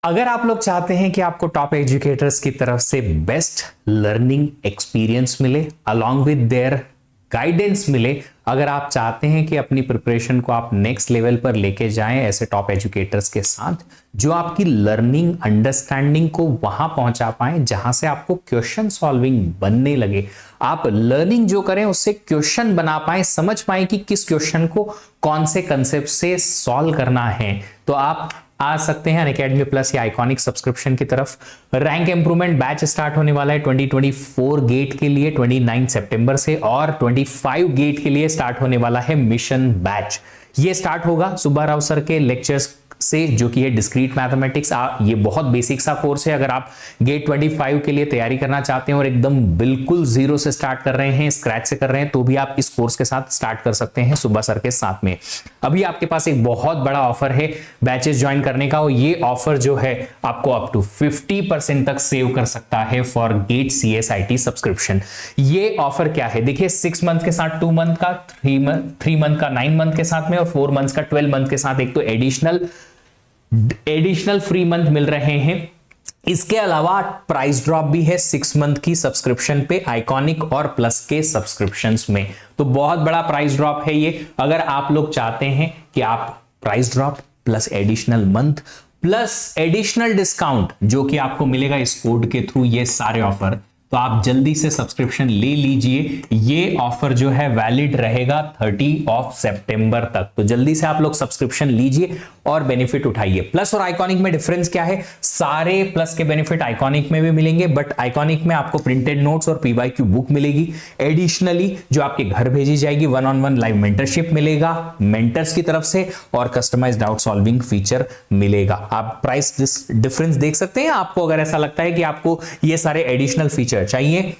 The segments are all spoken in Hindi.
अगर आप लोग चाहते हैं कि आपको टॉप एजुकेटर्स की तरफ से बेस्ट लर्निंग एक्सपीरियंस मिले अलॉन्ग विद देयर गाइडेंस मिले, अगर आप चाहते हैं कि अपनी प्रिपरेशन को आप नेक्स्ट लेवल पर लेके जाएं ऐसे टॉप एजुकेटर्स के साथ जो आपकी लर्निंग अंडरस्टैंडिंग को वहां पहुंचा पाए जहां से आपको क्वेश्चन सॉल्विंग बनने लगे, आप लर्निंग जो करें उससे क्वेश्चन बना पाए, समझ पाए कि किस क्वेश्चन को कौन से कंसेप्ट से सॉल्व करना है, तो आप आ सकते हैं अनअकैडमी प्लस या आइकॉनिक सब्सक्रिप्शन की तरफ। रैंक इंप्रूवमेंट बैच स्टार्ट होने वाला है 2024 गेट के लिए 29 सितंबर से, और 25 गेट के लिए स्टार्ट होने वाला है मिशन बैच। ये स्टार्ट होगा सुब्बा राव सर के लेक्चर्स से, जो कि है डिस्क्रीट मैथमेटिक्स। ये बहुत बेसिक सा कोर्स है। अगर आप गेट 25 के लिए तैयारी करना चाहते हैं और एकदम बिल्कुल जीरो से स्टार्ट कर रहे हैं, स्क्रैच से कर रहे हैं, तो भी आप इस कोर्स के साथ स्टार्ट कर सकते हैं सुब्बा सर के साथ में। अभी आपके पास एक बहुत बड़ा ऑफर है बैचेस ज्वाइन करने का, और ये ऑफर जो है आपको अप टू 50% तक सेव कर सकता है फॉर गेट CSIT सब्सक्रिप्शन। ये ऑफर क्या है देखिए, 6 मंथ के साथ 2 मंथ का, 3 मंथ का 9 मंथ के साथ में, और 4 मंथ का 12 मंथ के साथ एक तो एडिशनल फ्री मंथ मिल रहे हैं। इसके अलावा प्राइस ड्रॉप भी है 6 मंथ की सब्सक्रिप्शन पे आइकॉनिक और प्लस के सब्सक्रिप्शंस में। तो बहुत बड़ा प्राइस ड्रॉप है ये। अगर आप लोग चाहते हैं कि आप price drop plus additional month plus additional discount जो कि आपको मिलेगा इस कोड के थ्रू, ये सारे ऑफर, तो आप जल्दी से सब्सक्रिप्शन ले लीजिए। ये ऑफर जो है वैलिड रहेगा 30 सितंबर तक, तो जल्दी से आप लोग सब्सक्रिप्शन लीजिए और बेनिफिट उठाइए। प्लस और आइकॉनिक में डिफरेंस क्या है, सारे प्लस के बेनिफिट आइकॉनिक में भी मिलेंगे, बट आइकॉनिक में आपको प्रिंटेड नोट्स और PYQ बुक मिलेगी। एडिशनली जो आपके घर भेजी जाएगी, 1-on-1 लाइव मेंटरशिप मिलेगा मेंटर्स की तरफ से, और कस्टमाइज डाउट सॉल्विंग फीचर मिलेगा। आप प्राइस डिफरेंस देख सकते हैं। आपको अगर ऐसा लगता है कि आपको ये सारे एडिशनल फीचर चाहिए,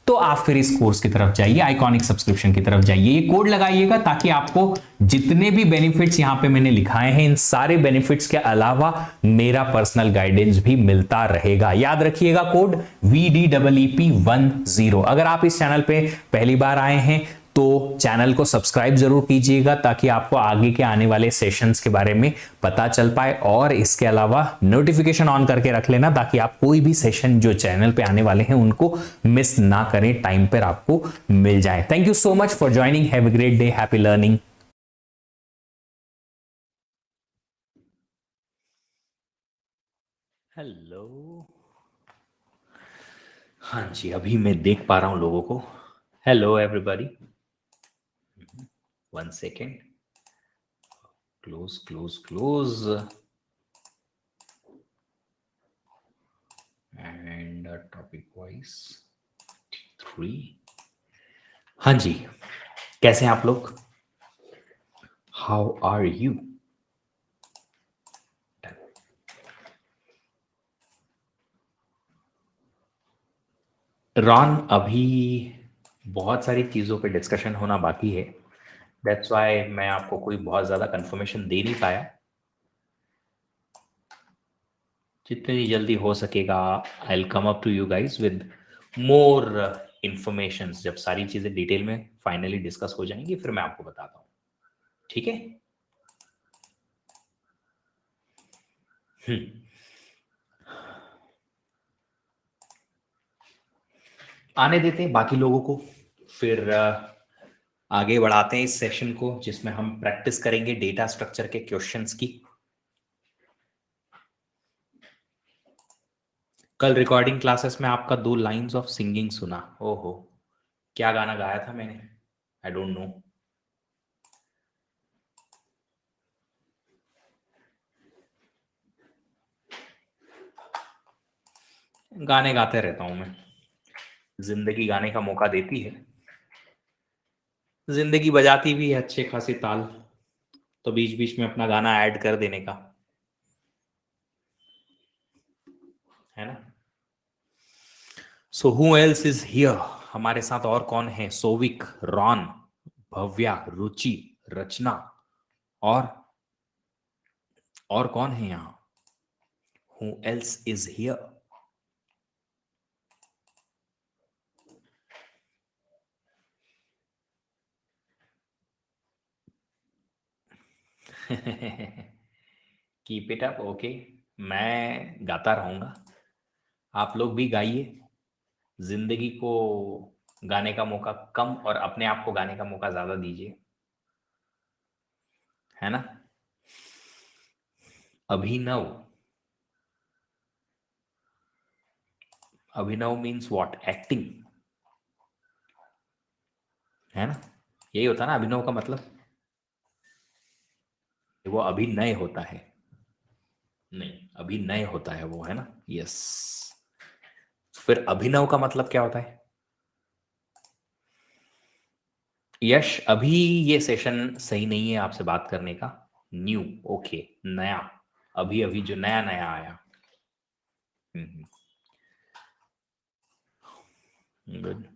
तो आप फिर इस कोर्स की तरफ जाइए, आइकॉनिक सब्सक्रिप्शन की तरफ जाइए, ये कोड लगाइएगा, ताकि आपको जितने भी बेनिफिट्स यहां पे मैंने लिखाए हैं, इन सारे बेनिफिट्स के अलावा मेरा पर्सनल गाइडेंस भी मिलता रहेगा। याद रखिएगा कोड VDEEP10। अगर आप इस चैनल पे पहली बार आए हैं तो चैनल को सब्सक्राइब जरूर कीजिएगा, ताकि आपको आगे के आने वाले सेशंस के बारे में पता चल पाए, और इसके अलावा नोटिफिकेशन ऑन करके रख लेना, ताकि आप कोई भी सेशन जो चैनल पे आने वाले हैं उनको मिस ना करें, टाइम पर आपको मिल जाए। Thank you so much for joining. Have a great day, happy learning. Hello. हाँ जी, अभी मैं देख पा रहा हूं लोगों को। Hello everybody, 1 second. Close close close and topic wise 3। हाँ जी, कैसे हैं आप लोग? How are you? रॉन, अभी बहुत सारी चीज़ों पे डिस्कशन होना बाकी है। दैट्स वाई मैं आपको कोई बहुत ज़्यादा कंफर्मेशन दे नहीं पाया। जितनी जल्दी हो सकेगा I will come up to you guys with more information. जब सारी चीज़ें डिटेल में फाइनली डिस्कस हो जाएंगी फिर मैं आपको बताता हूँ, ठीक है? आने देते हैं बाकी लोगों को, फिर आगे बढ़ाते हैं इस सेशन को, जिसमें हम प्रैक्टिस करेंगे डेटा स्ट्रक्चर के क्वेश्चंस की। कल रिकॉर्डिंग क्लासेस में आपका 2 लाइंस ऑफ सिंगिंग सुना। ओहो, क्या गाना गाया था मैंने? I don't know. गाने गाते रहता हूं मैं, जिंदगी गाने का मौका देती है, जिंदगी बजाती भी है अच्छे खासी ताल, तो बीच बीच में अपना गाना ऐड कर देने का, है ना? So who else is here? हमारे साथ और कौन है? सोविक, रॉन, भव्या, रुचि, रचना, और कौन है यहाँ? Who else is here? Keep it up, okay. मैं गाता रहूंगा, आप लोग भी गाइए। जिंदगी को गाने का मौका कम और अपने आप को गाने का मौका ज्यादा दीजिए, है ना। अभिनव, अभिनव मीन्स व्हाट? एक्टिंग, है ना। यही होता है ना अभिनव का मतलब, वो अभिनय होता है। नहीं, अभिनय होता है वो, है ना। यस। फिर अभिनव का मतलब क्या होता है? यश, अभी ये सेशन सही नहीं है आपसे बात करने का। न्यू, ओके, नया, अभी अभी जो नया नया आया। गुड।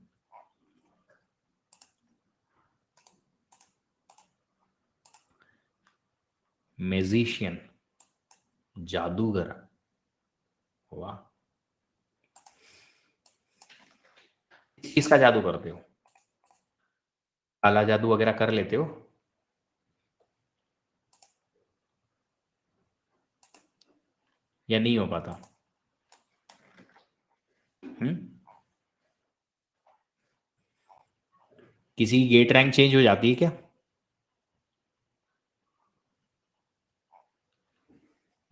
म्यूजिशियन, जादूगर, वाह। किसका जादू करते हो? काला जादू वगैरह कर लेते हो? या नहीं हो पाता? हम्म। किसी की गेट रैंक चेंज हो जाती है क्या?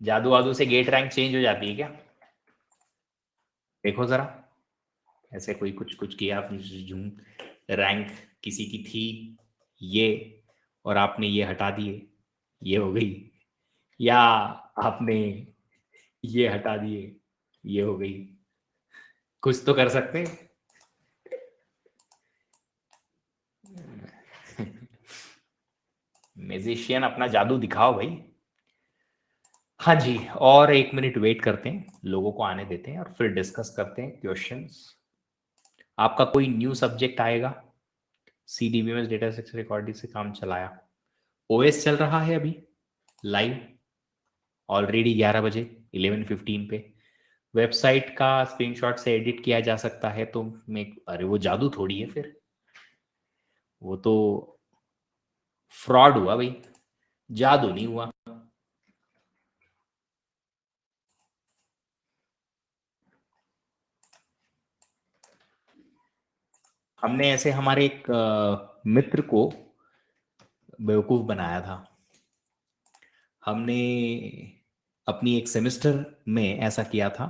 जादू वादू से गेट रैंक चेंज हो जाती है क्या? देखो जरा, ऐसे कोई कुछ कुछ किया आपने, झूम, रैंक किसी की थी ये, और आपने ये हटा दिए, ये हो गई। या आपने ये हटा दिए, ये हो गई। कुछ तो कर सकते हैं। म्यूजिशियन, अपना जादू दिखाओ भाई। हाँ जी, और 1 मिनट वेट करते हैं, लोगों को आने देते हैं और फिर डिस्कस करते हैं क्वेश्चंस। आपका कोई न्यू सब्जेक्ट आएगा? CDBMS डेटा स्ट्रक्चर रिकॉर्डिंग से काम चलाया, OS चल रहा है अभी लाइव, ऑलरेडी 11 बजे, 11:15 पे। वेबसाइट का स्क्रीनशॉट से एडिट किया जा सकता है, तो मैं, अरे वो जादू थोड़ी है फिर, वो तो फ्रॉड हुआ भाई, जादू नहीं हुआ। हमने ऐसे हमारे एक मित्र को बेवकूफ बनाया था। हमने अपनी एक सेमेस्टर में ऐसा किया था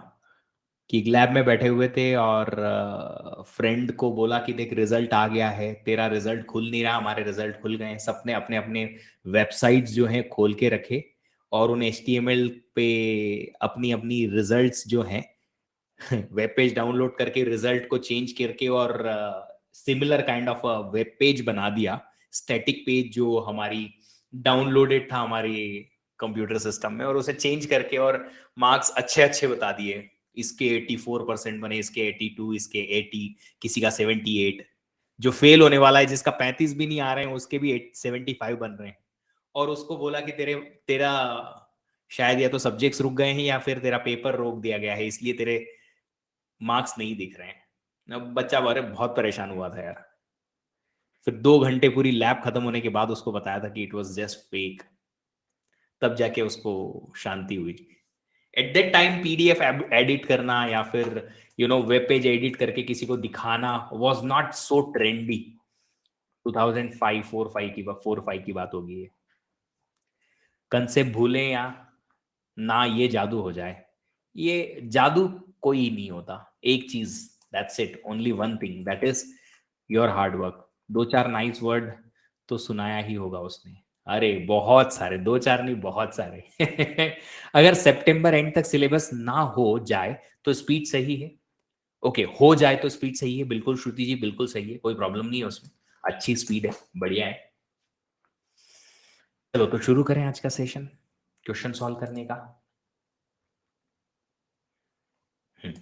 कि लैब में बैठे हुए थे और फ्रेंड को बोला कि देख रिजल्ट आ गया है, तेरा रिजल्ट खुल नहीं रहा, हमारे रिजल्ट खुल गए हैं। सबने अपने अपने वेबसाइट्स जो हैं खोल के रखे और उन HTML पे अपनी अपनी रिजल्ट्स जो हैं वेब पेज डाउनलोड करके रिजल्ट को चेंज करके और similar kind of web page बना दिया, स्टैटिक पेज जो हमारी डाउनलोडेड था हमारे कंप्यूटर सिस्टम में, और उसे चेंज करके और मार्क्स अच्छे अच्छे बता दिए। इसके 84% बने, इसके 82, इसके 80, किसी का 78। जो फेल होने वाला है, जिसका 35 भी नहीं आ रहे हैं, उसके भी 75 बन रहे हैं। और उसको बोला कि तेरा शायद या तो सब्जेक्ट्स रुक गए हैं या फिर तेरा पेपर रोक दिया गया है, इसलिए तेरे मार्क्स नहीं दिख रहे हैं। अब बच्चा बारे बहुत परेशान हुआ था यार। फिर 2 घंटे पूरी लैब खत्म होने के बाद उसको बताया था कि इट वॉज जस्ट फेक, तब जाके उसको शांति हुई। At that time PDF edit करना या फिर वेब पेज एडिट करके किसी को दिखाना वॉज नॉट सो ट्रेंडी। 2005 4 5 की बात होगी ये। कंसेप्ट भूलें या ना, ये जादू हो जाए, ये जादू कोई नहीं होता। एक चीज, that's it, only one thing, that is your hard work. दो चार नाइस वर्ड तो सुनाया ही होगा उसने। अरे बहुत सारे, दो चार नहीं, बहुत सारे। अगर सितंबर एंड तक सिलेबस ना हो जाए तो स्पीड सही है। ओके, हो जाए तो स्पीड सही है, बिल्कुल श्रुति जी, बिल्कुल सही है, कोई प्रॉब्लम नहीं है उसमें, अच्छी स्पीड है, बढ़िया है। चलो तो शुरू करें आज का सेशन क्वेश्चन सॉल्व करने का। हम्म,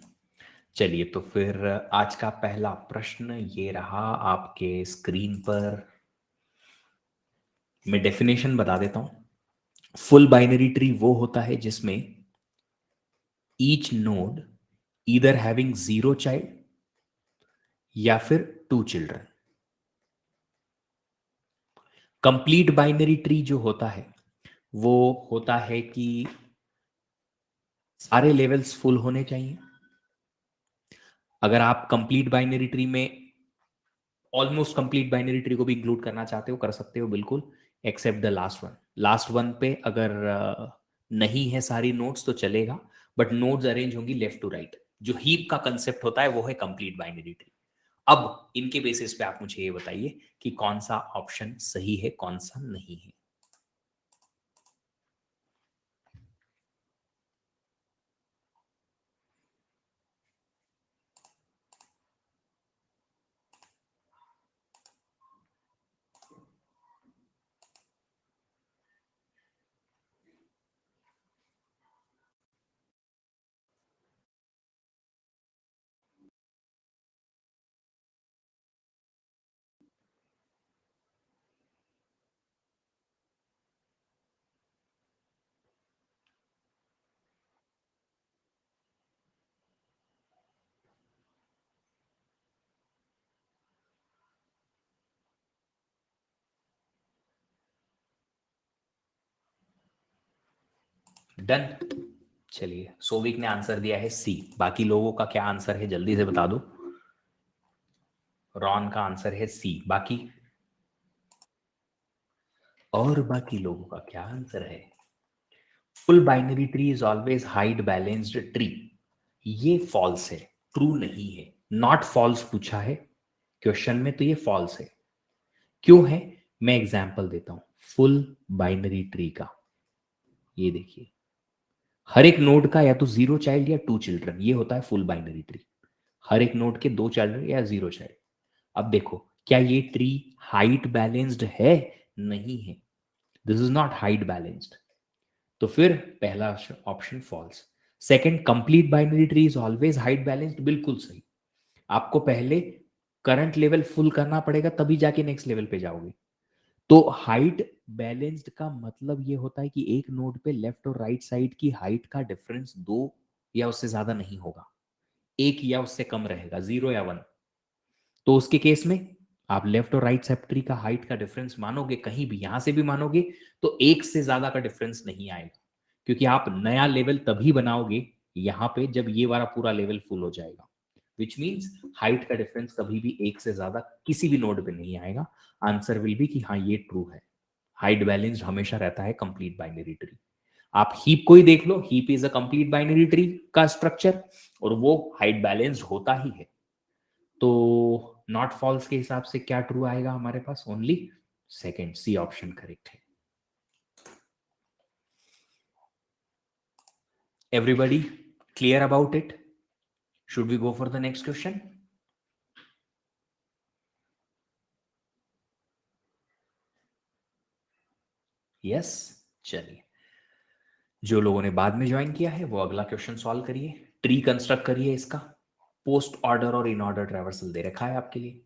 चलिए तो फिर आज का पहला प्रश्न ये रहा आपके स्क्रीन पर। मैं डेफिनेशन बता देता हूं। फुल बाइनरी ट्री वो होता है जिसमें each node either having 0 child या फिर 2 चिल्ड्रन। कंप्लीट बाइनरी ट्री जो होता है वो होता है कि सारे लेवल्स फुल होने चाहिए। अगर आप कंप्लीट बाइनरी ट्री में ऑलमोस्ट कंप्लीट बाइनरी ट्री को भी इंक्लूड करना चाहते हो कर सकते हो बिल्कुल, except the last one. Last one पे अगर नहीं है सारी नोट्स तो चलेगा, बट नोट्स अरेंज होंगी लेफ्ट टू राइट। जो हीप का कंसेप्ट होता है वो है कंप्लीट बाइनरी ट्री। अब इनके बेसिस पे आप मुझे ये बताइए कि कौन सा ऑप्शन सही है कौन सा नहीं है। डन। चलिए, सोविक ने आंसर दिया है सी। बाकी लोगों का क्या आंसर है जल्दी से बता दो। रॉन का आंसर है सी। बाकी और बाकी लोगों का क्या आंसर है? Full binary tree is always hide balanced tree. ये फॉल्स है, ट्रू नहीं है। नॉट फॉल्स पूछा है क्वेश्चन में, तो ये फॉल्स है। क्यों है? मैं एग्जांपल देता हूं फुल बाइनरी ट्री का। ये देखिए, हर एक नोड का या तो जीरो चाइल्ड या टू चिल्ड्रन, ये होता है फुल बाइनरी ट्री। हर एक नोड के दो चिल्ड्रन या जीरो चाइल्ड। अब देखो, क्या ये ट्री हाइट बैलेंस्ड है? नहीं है, this is not height balanced. तो फिर पहला option false. Second, complete binary tree is always height balanced, बिल्कुल सही। आपको पहले करंट लेवल फुल करना पड़ेगा तभी जाके नेक्स्ट लेवल पे जाओगे। तो हाइट बैलेंस्ड का मतलब ये होता है कि एक नोड पे लेफ्ट और राइट साइड की हाइट का डिफरेंस दो या उससे ज्यादा नहीं होगा, एक या उससे कम रहेगा, जीरो या वन। तो उसके केस में आप लेफ्ट और राइट सब ट्री का हाइट का डिफरेंस मानोगे, कहीं भी यहां से भी मानोगे, तो एक से ज्यादा का डिफरेंस नहीं आएगा। क्योंकि आप नया लेवल तभी बनाओगे यहां पे जब ये वाला पूरा लेवल फुल हो जाएगा। विच मीन्स हाइट का डिफरेंस कभी भी एक से ज्यादा किसी भी नोड पे नहीं आएगा। आंसर विल बी कि हाँ ये ट्रू है। हाइट बैलेंस्ड हमेशा रहता है कंप्लीट बाइनरी ट्री। आप हीप को ही देख लो, heap is a complete binary tree का स्ट्रक्चर, और वो हाइट बैलेंस्ड होता ही है। तो नॉट फॉल्स के हिसाब से क्या ट्रू आएगा हमारे पास? Only second, C option correct है। Everybody clear about it? Should we go for the next question? Yes. चलिए, जो लोगों ने बाद में ज्वाइन किया है वो अगला क्वेश्चन सॉल्व करिए। ट्री कंस्ट्रक्ट करिए इसका। पोस्ट ऑर्डर और इन ऑर्डर ट्रैवर्सल दे रखा है आपके लिए।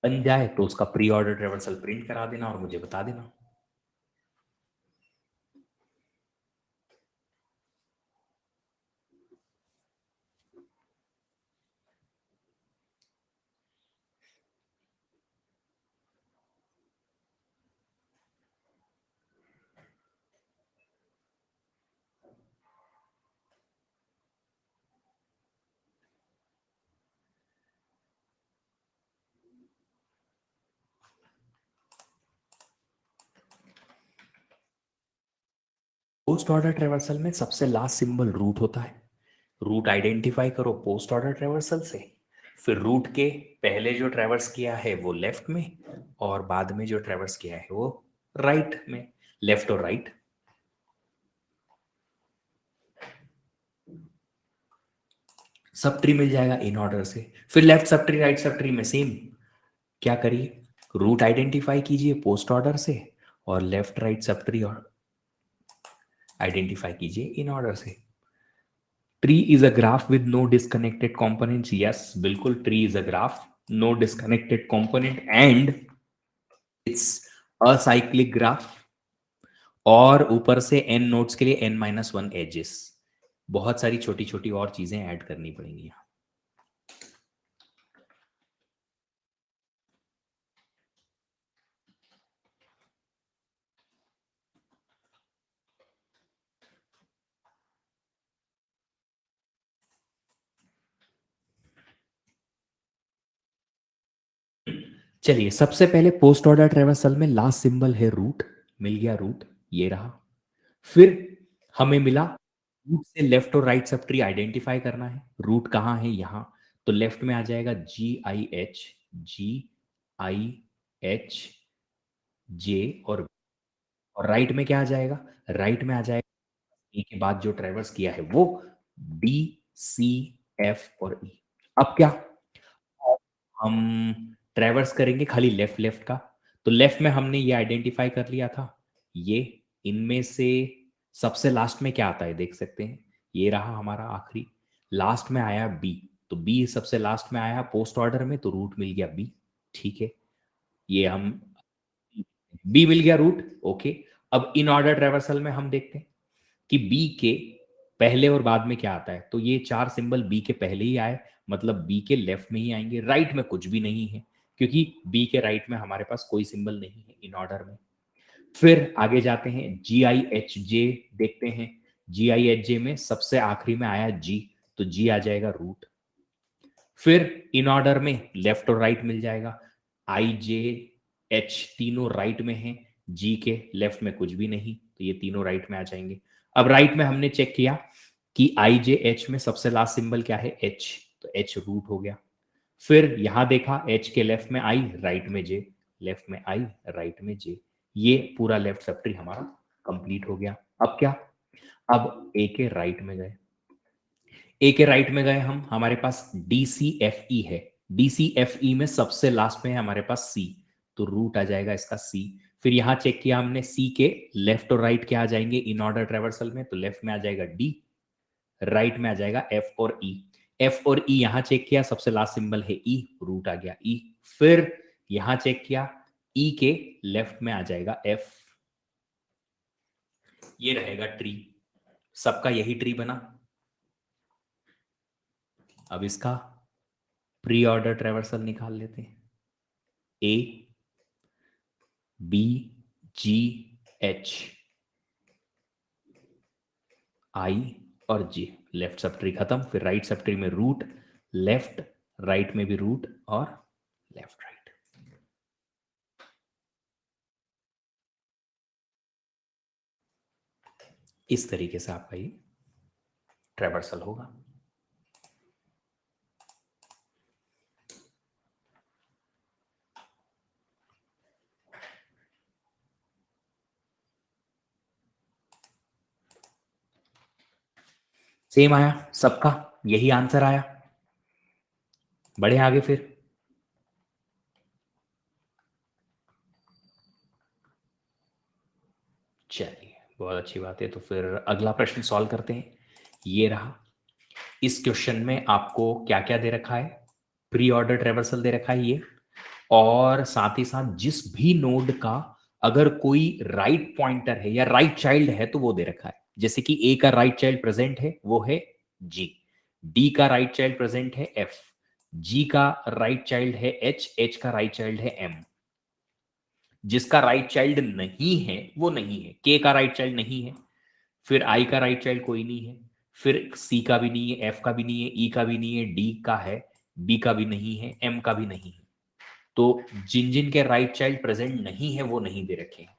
बन जाए तो उसका प्री ऑर्डर ट्रैवर्सल प्रिंट करा देना और मुझे बता देना। पोस्ट ऑर्डर ट्रेवर्सल में सबसे लास्ट सिंबल रूट होता है। रूट आइडेंटिफाई करो पोस्ट ऑर्डर ट्रेवर्सल से, फिर रूट के पहले जो ट्रेवर्स किया है वो लेफ्ट में, और बाद में जो ट्रेवर्स किया है वो राइट में। लेफ्ट और राइट सब ट्री मिल जाएगा इन ऑर्डर से। फिर left subtree right subtree में सेम क्या करिए, रूट आइडेंटिफाई कीजिए पोस्ट ऑर्डर से, और लेफ्ट राइट सब ट्री और आइडेंटिफाई कीजिए इन ऑर्डर से। Tree is a graph with no disconnected components, yes बिल्कुल tree is a graph, no disconnected component and it's acyclic graph, और ऊपर से एन नोड्स के लिए n-1 एजेस। बहुत सारी छोटी छोटी और चीजें ऐड करनी पड़ेंगी यहाँ। चलिए सबसे पहले पोस्ट ऑर्डर ट्रेवर्सल में लास्ट सिंबल है रूट, मिल गया रूट, ये रहा। फिर हमें मिला रूट से लेफ्ट और राइट सब ट्री आइडेंटिफाई करना है। रूट कहाँ है, यहाँ, तो लेफ्ट में आ जाएगा GIH जे, और राइट में क्या आ जाएगा, राइट में आ जाएगा ए के बाद जो ट्रेवर्स किया है वो DCF और E। अब क्या, अब हम ट्रेवर्स करेंगे खाली लेफ्ट लेफ्ट का। तो लेफ्ट में हमने ये आइडेंटिफाई कर लिया था, ये इनमें से सबसे लास्ट में क्या आता है देख सकते हैं, ये रहा हमारा आखिरी, लास्ट में आया बी, तो बी सबसे लास्ट में आया पोस्ट ऑर्डर में, तो रूट मिल गया बी। ठीक है, ये हम बी मिल गया रूट, ओके। अब इन ऑर्डर ट्रेवर्सल में हम देखते हैं कि बी के पहले और बाद में क्या आता है, तो ये चार सिंबल बी के पहले ही आए, मतलब बी के लेफ्ट में ही आएंगे, राइट में कुछ भी नहीं है क्योंकि बी के राइट में हमारे पास कोई सिंबल नहीं है इन ऑर्डर में। फिर आगे जाते हैं GIHJ देखते हैं, GIHJ में सबसे आखिरी में आया जी, तो जी आ जाएगा रूट। फिर इन ऑर्डर में लेफ्ट और राइट मिल जाएगा, IJH तीनों राइट में हैं, जी के लेफ्ट में कुछ भी नहीं, तो ये तीनों राइट में आ जाएंगे। अब राइट में हमने चेक किया कि IJH में सबसे लास्ट सिंबल क्या है, H, तो H रूट हो गया। फिर यहां देखा H के लेफ्ट में I, राइट में J, लेफ्ट में I, राइट में J, ये पूरा लेफ्ट सब ट्री हमारा कंप्लीट हो गया। अब क्या, अब A के राइट में गए, ए के राइट में गए हम, हमारे पास DCFE है, DCFE में सबसे लास्ट में है हमारे पास C, तो रूट आ जाएगा इसका C। फिर यहां चेक किया हमने C के लेफ्ट और राइट क्या आ जाएंगे इन ऑर्डर ट्रेवर्सल में, तो लेफ्ट में आ जाएगा D, राइट में आ जाएगा F और E। F और E यहां चेक किया, सबसे लास्ट सिंबल है E, रूट आ गया E। फिर यहां चेक किया E के लेफ्ट में आ जाएगा F, ये रहेगा ट्री, सबका यही ट्री बना। अब इसका प्री ऑर्डर ट्रेवर्सल निकाल लेते हैं, A BGH I और J, लेफ्ट सब ट्री खत्म। फिर राइट सब ट्री में रूट, लेफ्ट राइट में भी रूट और लेफ्ट राइट। इस तरीके से आपका ये ट्रेवर्सल होगा। सेम आया सबका, यही आंसर आया। बढ़े आगे फिर, चलिए बहुत अच्छी बात है। तो फिर अगला प्रश्न सॉल्व करते हैं, ये रहा। इस क्वेश्चन में आपको क्या क्या दे रखा है, प्री ऑर्डर ट्रेवर्सल दे रखा है ये, और साथ ही साथ जिस भी नोड का अगर कोई राइट पॉइंटर है या राइट चाइल्ड है तो वो दे रखा है। जैसे कि ए का राइट चाइल्ड प्रेजेंट है वो है जी, डी का राइट चाइल्ड प्रेजेंट है एफ, जी का राइट चाइल्ड है एच, एच का राइट चाइल्ड है एम। जिसका राइट चाइल्ड नहीं है वो नहीं है, के का राइट चाइल्ड नहीं है, फिर आई का राइट चाइल्ड कोई नहीं है, फिर सी का भी नहीं है, एफ का भी नहीं है, ई का भी नहीं है, डी का है, बी का भी नहीं है, एम का भी नहीं है। तो जिन जिन के राइट चाइल्ड प्रेजेंट नहीं है वो नहीं दे रखे हैं।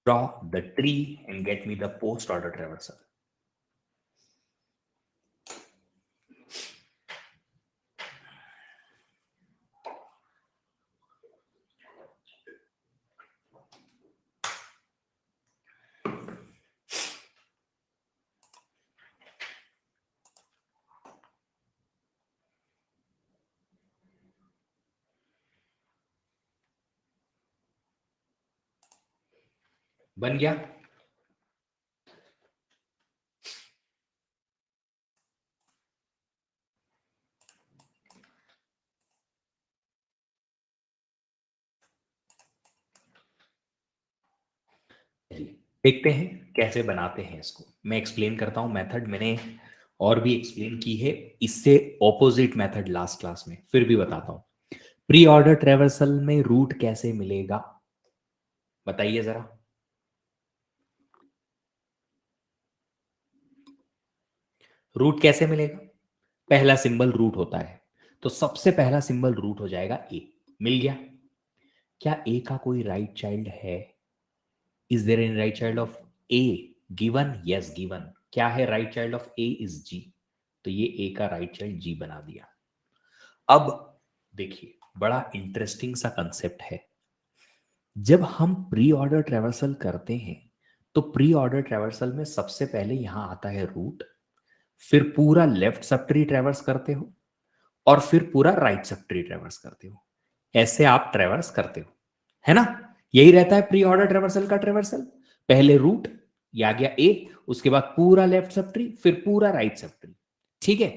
draw the tree and get me the post order traversal. बन गया? देखते हैं कैसे बनाते हैं इसको। मैं एक्सप्लेन करता हूं मेथड। मैंने और भी एक्सप्लेन की है इससे ऑपोजिट मेथड लास्ट क्लास में, फिर भी बताता हूं। प्री ऑर्डर ट्रेवर्सल में रूट कैसे मिलेगा बताइए जरा। रूट कैसे मिलेगा? पहला सिंबल रूट होता है, तो सबसे पहला सिंबल रूट हो जाएगा ए। मिल गया? क्या ए का कोई राइट चाइल्ड है? Is there any right child of A given? Yes given. क्या है right child of A? Is G. तो ये ए का राइट चाइल्ड जी बना दिया। अब देखिए, बड़ा इंटरेस्टिंग सा कंसेप्ट है। जब हम प्री ऑर्डर ट्रेवर्सल करते हैं तो प्री ऑर्डर ट्रेवर्सल में सबसे पहले यहां आता है रूट, फिर पूरा लेफ्ट सब ट्री ट्रेवर्स करते हो और फिर पूरा राइट सब ट्री ट्रेवर्स करते हो। ऐसे आप ट्रेवर्स करते हो, है ना? यही रहता है प्री ऑर्डर ट्रेवर्सल का ट्रेवर्सल। पहले रूट, ये आ गया ए, उसके बाद पूरा लेफ्ट सब ट्री, फिर पूरा राइट सब ट्री। ठीक है?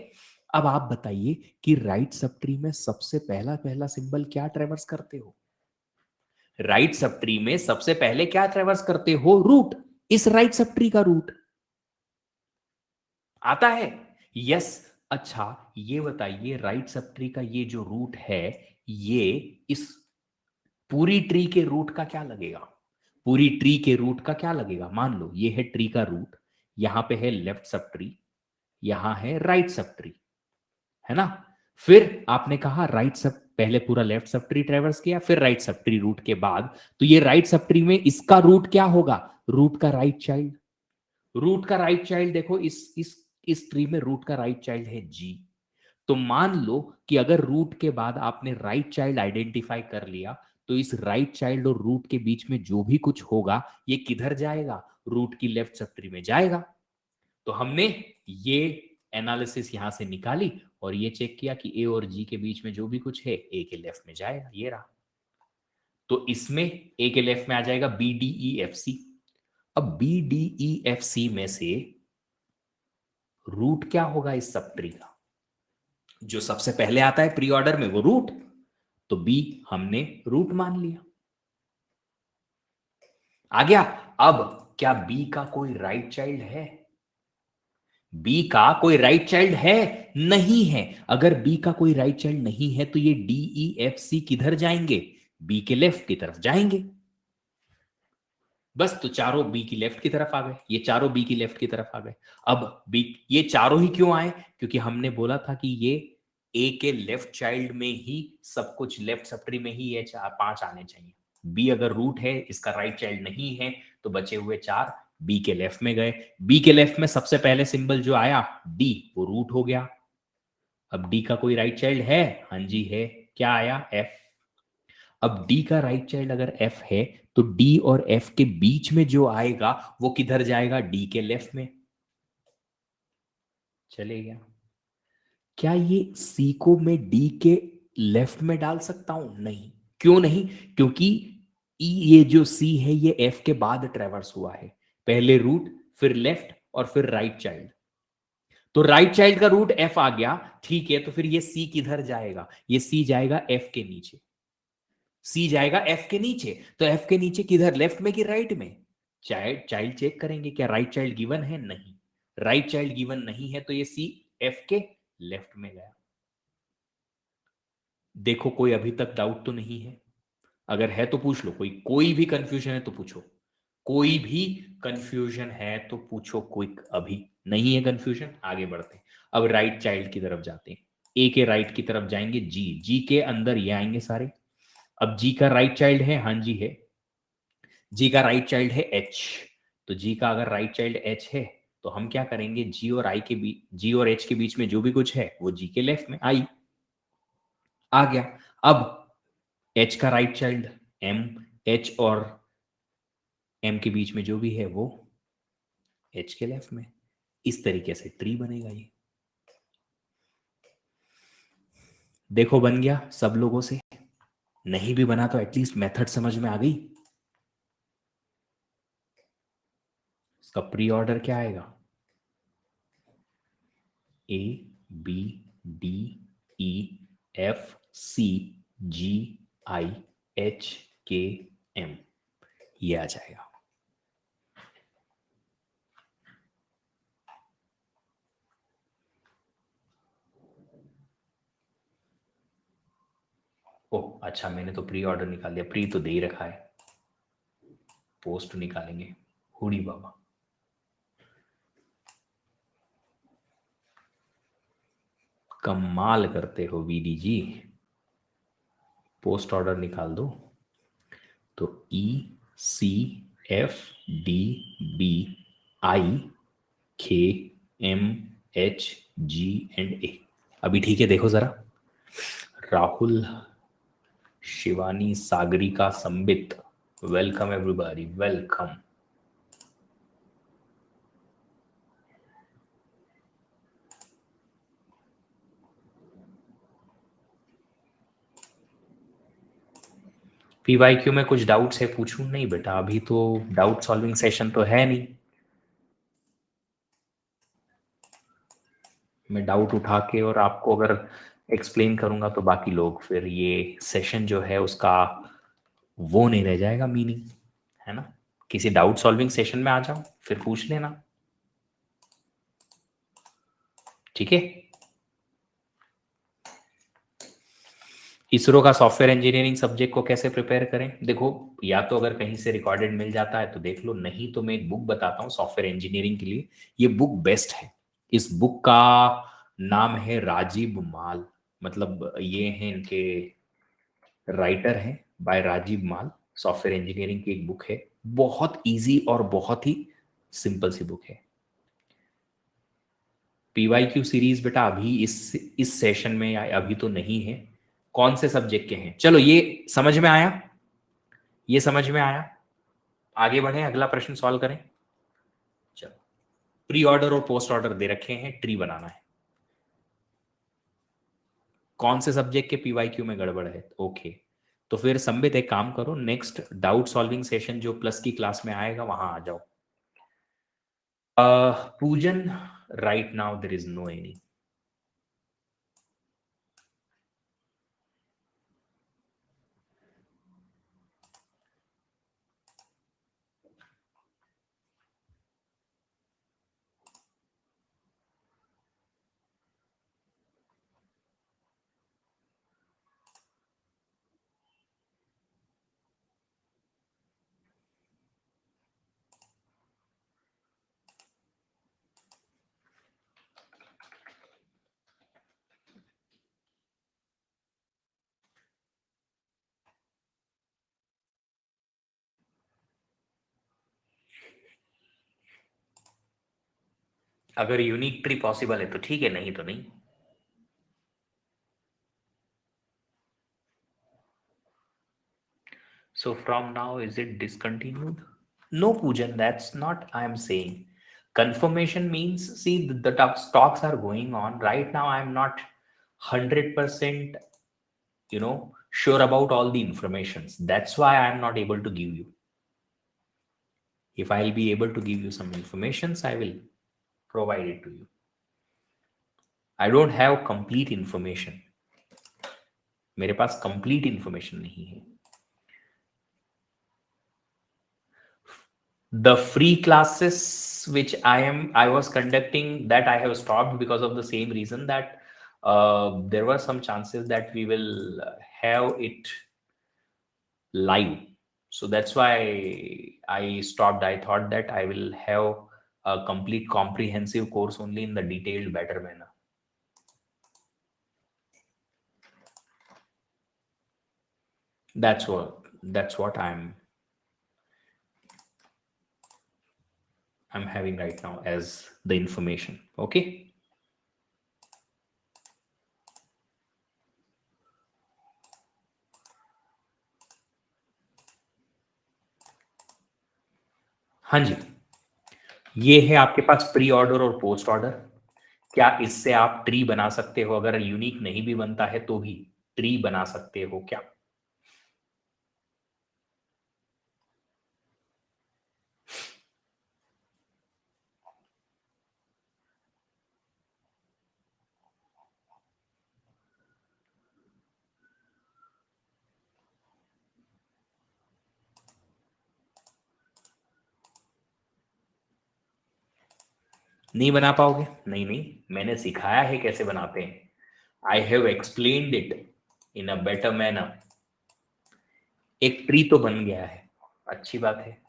अब आप बताइए कि राइट सब ट्री में सबसे पहला पहला सिंबल क्या ट्रेवर्स करते हो? राइट सब ट्री में सबसे पहले क्या ट्रेवर्स करते हो? रूट। इस राइट सब ट्री का रूट आता है। यस। अच्छा, ये बताइए राइट सब ट्री का ये जो रूट है, ये इस पूरी ट्री के रूट का क्या लगेगा? पूरी ट्री के रूट का क्या लगेगा? मान लो ये है ट्री का रूट, यहां पे है लेफ्ट सब ट्री, यहां है राइट सब ट्री, है ना? फिर आपने कहा राइट सब, पहले पूरा लेफ्ट सब ट्री ट्रेवर्स किया, फिर राइट सब ट्री रूट के बाद, तो ये राइट सब ट्री में इसका रूट क्या होगा? रूट का राइट चाइल्ड। रूट का राइट चाइल्ड देखो, इस ट्री में रूट का राइट चाइल्ड है जी। तो मान लो कि अगर रूट के बाद आपने राइट चाइल्ड आइडेंटिफाई कर लिया, तो इस राइट चाइल्ड और रूट के बीच में जो भी कुछ होगा ये किधर जाएगा? रूट की लेफ्ट सब ट्री में जाएगा। तो हमने ये एनालिसिस यहां से निकाली और ये चेक किया कि ए और जी के बीच में जो भी कुछ है ए के लेफ्ट में जाएगा, ये रहा। तो इसमें ए के लेफ्ट में आ जाएगा B D E F C. अब B D E F C में से रूट क्या होगा इस सब ट्री का? जो सबसे पहले आता है प्री ऑर्डर में वो रूट, तो बी हमने रूट मान लिया। आ गया? अब क्या बी का कोई राइट चाइल्ड है? बी का कोई राइट चाइल्ड है? नहीं है। अगर बी का कोई राइट चाइल्ड नहीं है तो ये डी ई एफ सी किधर जाएंगे? बी के लेफ्ट की तरफ जाएंगे। बस, तो चारों बी की लेफ्ट की तरफ आ गए, ये चारों बी की लेफ्ट की तरफ आ गए। अब बी, ये चारों ही क्यों आए? क्योंकि हमने बोला था कि ये ए के लेफ्ट चाइल्ड में ही सब कुछ, लेफ्ट सब ट्री में ही ये चार पांच आने चाहिए। बी अगर रूट है, इसका राइट चाइल्ड नहीं है, तो बचे हुए चार बी के लेफ्ट में गए। बी के लेफ्ट में सबसे पहले सिंबल जो आया डी, वो रूट हो गया। अब डी का कोई राइट चाइल्ड है? हाँ जी है। क्या आया? एफ। अब डी का राइट चाइल्ड अगर एफ है, तो डी और एफ के बीच में जो आएगा वो किधर जाएगा? डी के लेफ्ट में चले गया। क्या ये सी को मैं डी के लेफ्ट में डाल सकता हूं? नहीं। क्यों नहीं? क्योंकि ये जो सी है ये एफ के बाद ट्रेवर्स हुआ है। पहले रूट, फिर लेफ्ट और फिर राइट चाइल्ड। तो राइट चाइल्ड का रूट एफ आ गया, ठीक है। तो फिर ये सी किधर जाएगा? ये सी जाएगा एफ के नीचे। सी जाएगा एफ के नीचे। तो एफ के नीचे किधर? लेफ्ट में कि राइट में? चाइल्ड चाइल्ड चेक करेंगे, क्या राइट चाइल्ड गिवन है? नहीं। राइट चाइल्ड गिवन नहीं है, तो ये सी एफ के लेफ्ट में गया। देखो, कोई अभी तक डाउट तो नहीं है? अगर है तो पूछ लो। कोई कोई भी कंफ्यूजन है तो पूछो। कोई भी कंफ्यूजन है तो पूछो। कोई अभी नहीं है कंफ्यूजन? आगे बढ़ते हैं। अब राइट चाइल्ड की तरफ जाते हैं। ए के राइट की तरफ जाएंगे, जी, जी के अंदर ये आएंगे सारे। अब जी का राइट चाइल्ड है? हाँ जी है। जी का राइट चाइल्ड है एच, तो जी का अगर राइट चाइल्ड एच है तो हम क्या करेंगे, जी और आई के बीच, जी और एच के बीच में जो भी कुछ है वो जी के लेफ्ट में, आई आ गया। अब एच का राइट चाइल्ड एम, एच और एम के बीच में जो भी है वो एच के लेफ्ट में। इस तरीके से ट्री बनेगा ये। देखो बन गया सब लोगों से, नहीं भी बना तो एटलीस्ट मेथड समझ में आ गई। इसका प्री ऑर्डर क्या आएगा, A B D E F C G I H K M, ये आ जाएगा। ओह अच्छा, मैंने तो प्री ऑर्डर निकाल दिया, प्री तो दे ही रखा है, पोस्ट निकालेंगे। हुडी बाबा, कमाल करते हो वीडी जी, पोस्ट ऑर्डर निकाल दो। तो E C F D B I K M H G and A. अभी ठीक है, देखो जरा, Rahul, Shivani, Sagarika, Sambit, welcome everybody, welcome. PYQ में कुछ डाउट्स है, पूछूं? नहीं बेटा, अभी तो डाउट सॉल्विंग सेशन तो है नहीं। मैं डाउट उठा के और आपको अगर एक्सप्लेन करूंगा तो बाकी लोग फिर ये सेशन जो है उसका वो नहीं रह जाएगा मीनिंग, है ना। किसी डाउट सॉल्विंग सेशन में आ जाओ फिर पूछ लेना, ठीक है। इसरो का सॉफ्टवेयर इंजीनियरिंग सब्जेक्ट को कैसे प्रिपेयर करें, देखो, या तो अगर कहीं से रिकॉर्डेड मिल जाता है तो देख लो, नहीं तो मैं एक बुक बताता हूँ सॉफ्टवेयर इंजीनियरिंग के लिए, ये बुक बेस्ट है। इस बुक का नाम है राजीव माल, मतलब ये हैं इनके राइटर हैं, बाय राजीव माल। सॉफ्टवेयर इंजीनियरिंग की एक बुक है, बहुत इजी और बहुत ही सिंपल सी बुक है। पीवाईक्यू सीरीज बेटा अभी इस सेशन में या अभी तो नहीं है। कौन से सब्जेक्ट के हैं, चलो ये समझ में आया, ये समझ में आया। आगे बढ़े, अगला प्रश्न सॉल्व करें। चलो, प्री ऑर्डर और पोस्ट ऑर्डर दे रखे हैं, ट्री बनाना है। कौन से सब्जेक्ट के पीवाईक्यू में गड़बड़ है, ओके। तो फिर संबित एक काम करो, नेक्स्ट डाउट सॉल्विंग सेशन जो प्लस की क्लास में आएगा वहां आ जाओ। Pujan, right now there is no any. अगर यूनिक ट्री पॉसिबल है तो ठीक है, नहीं तो नहीं। So from now, is it discontinued? No, Poojan, that's not I'm saying. Confirmation means, see, the talks are going on. Right now, I'm not 100%, sure about all the informations. That's why I'm not able to give you. If I'll be able to give you some informations, I will provide it to you. I don't have complete information. मेरे पास complete information नहीं है. The free classes which I was conducting, that I have stopped because of the same reason that there were some chances that we will have it live, so that's why I stopped. I thought that I will have a complete comprehensive course only in the detailed better manner. That's what I'm I'm having right now as the information. Okay. हाँ जी, ये है आपके पास प्री ऑर्डर और पोस्ट ऑर्डर। क्या इससे आप ट्री बना सकते हो? अगर यूनिक नहीं भी बनता है तो भी ट्री बना सकते हो क्या? नहीं बना पाओगे? नहीं नहीं, मैंने सिखाया है कैसे बनाते हैं। I have explained it in a better manner. एक ट्री तो बन गया है, अच्छी बात है।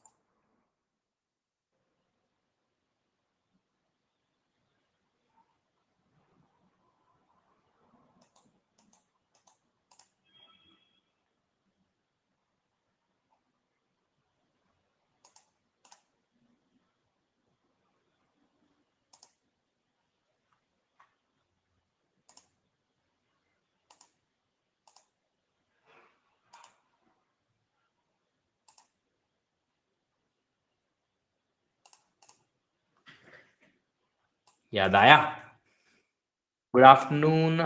याद आया? Good afternoon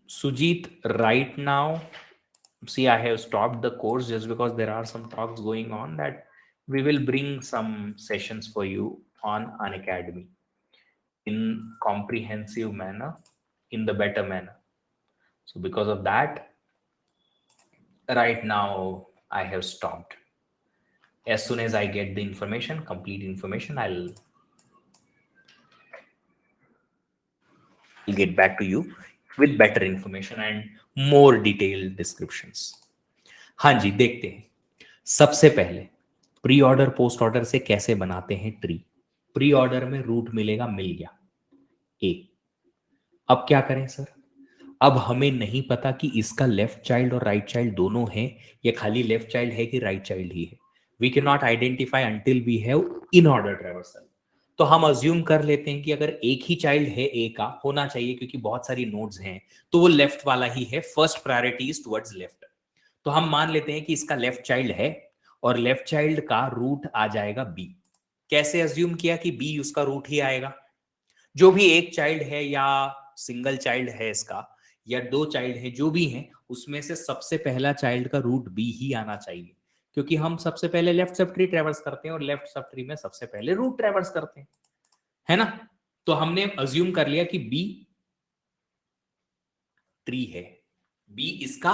Sujit. Right now, see, I have stopped the course just because there are some talks going on that we will bring some sessions for you on Unacademy in comprehensive manner, in the better manner. So because of that, right now I have stopped. As soon as I get the information, complete information, I'll get back to you with better information and more detailed descriptions. हाँ जी, देखते हैं। सबसे पहले प्री ऑर्डर पोस्ट ऑर्डर से कैसे बनाते हैं ट्री। प्री ऑर्डर में रूट मिलेगा, मिल गया ए। अब क्या करें सर? अब हमें नहीं पता कि इसका लेफ्ट चाइल्ड और राइट चाइल्ड दोनों है या खाली लेफ्ट चाइल्ड है कि राइट चाइल्ड ही है। We can not identify until we have in order traversal. तो हम अज्यूम कर लेते हैं कि अगर एक ही चाइल्ड है ए का, होना चाहिए क्योंकि बहुत सारी नोड्स हैं, तो वो लेफ्ट वाला ही है। First priority is towards left. तो हम मान लेते हैं कि इसका लेफ्ट चाइल्ड है और लेफ्ट चाइल्ड का रूट आ जाएगा बी। कैसे अज्यूम किया कि बी उसका रूट ही आएगा? जो भी एक चाइल्ड है या सिंगल चाइल्ड है इसका, या दो चाइल्ड है, जो भी है, उसमें से सबसे पहला चाइल्ड का रूट बी ही आना चाहिए, क्योंकि हम सबसे पहले लेफ्ट सब ट्री ट्रेवर्स करते हैं और लेफ्ट सब ट्री में सबसे पहले रूट ट्रेवर्स करते हैं, है ना? तो हमने अज्यूम कर लिया कि बी ट्री है, बी इसका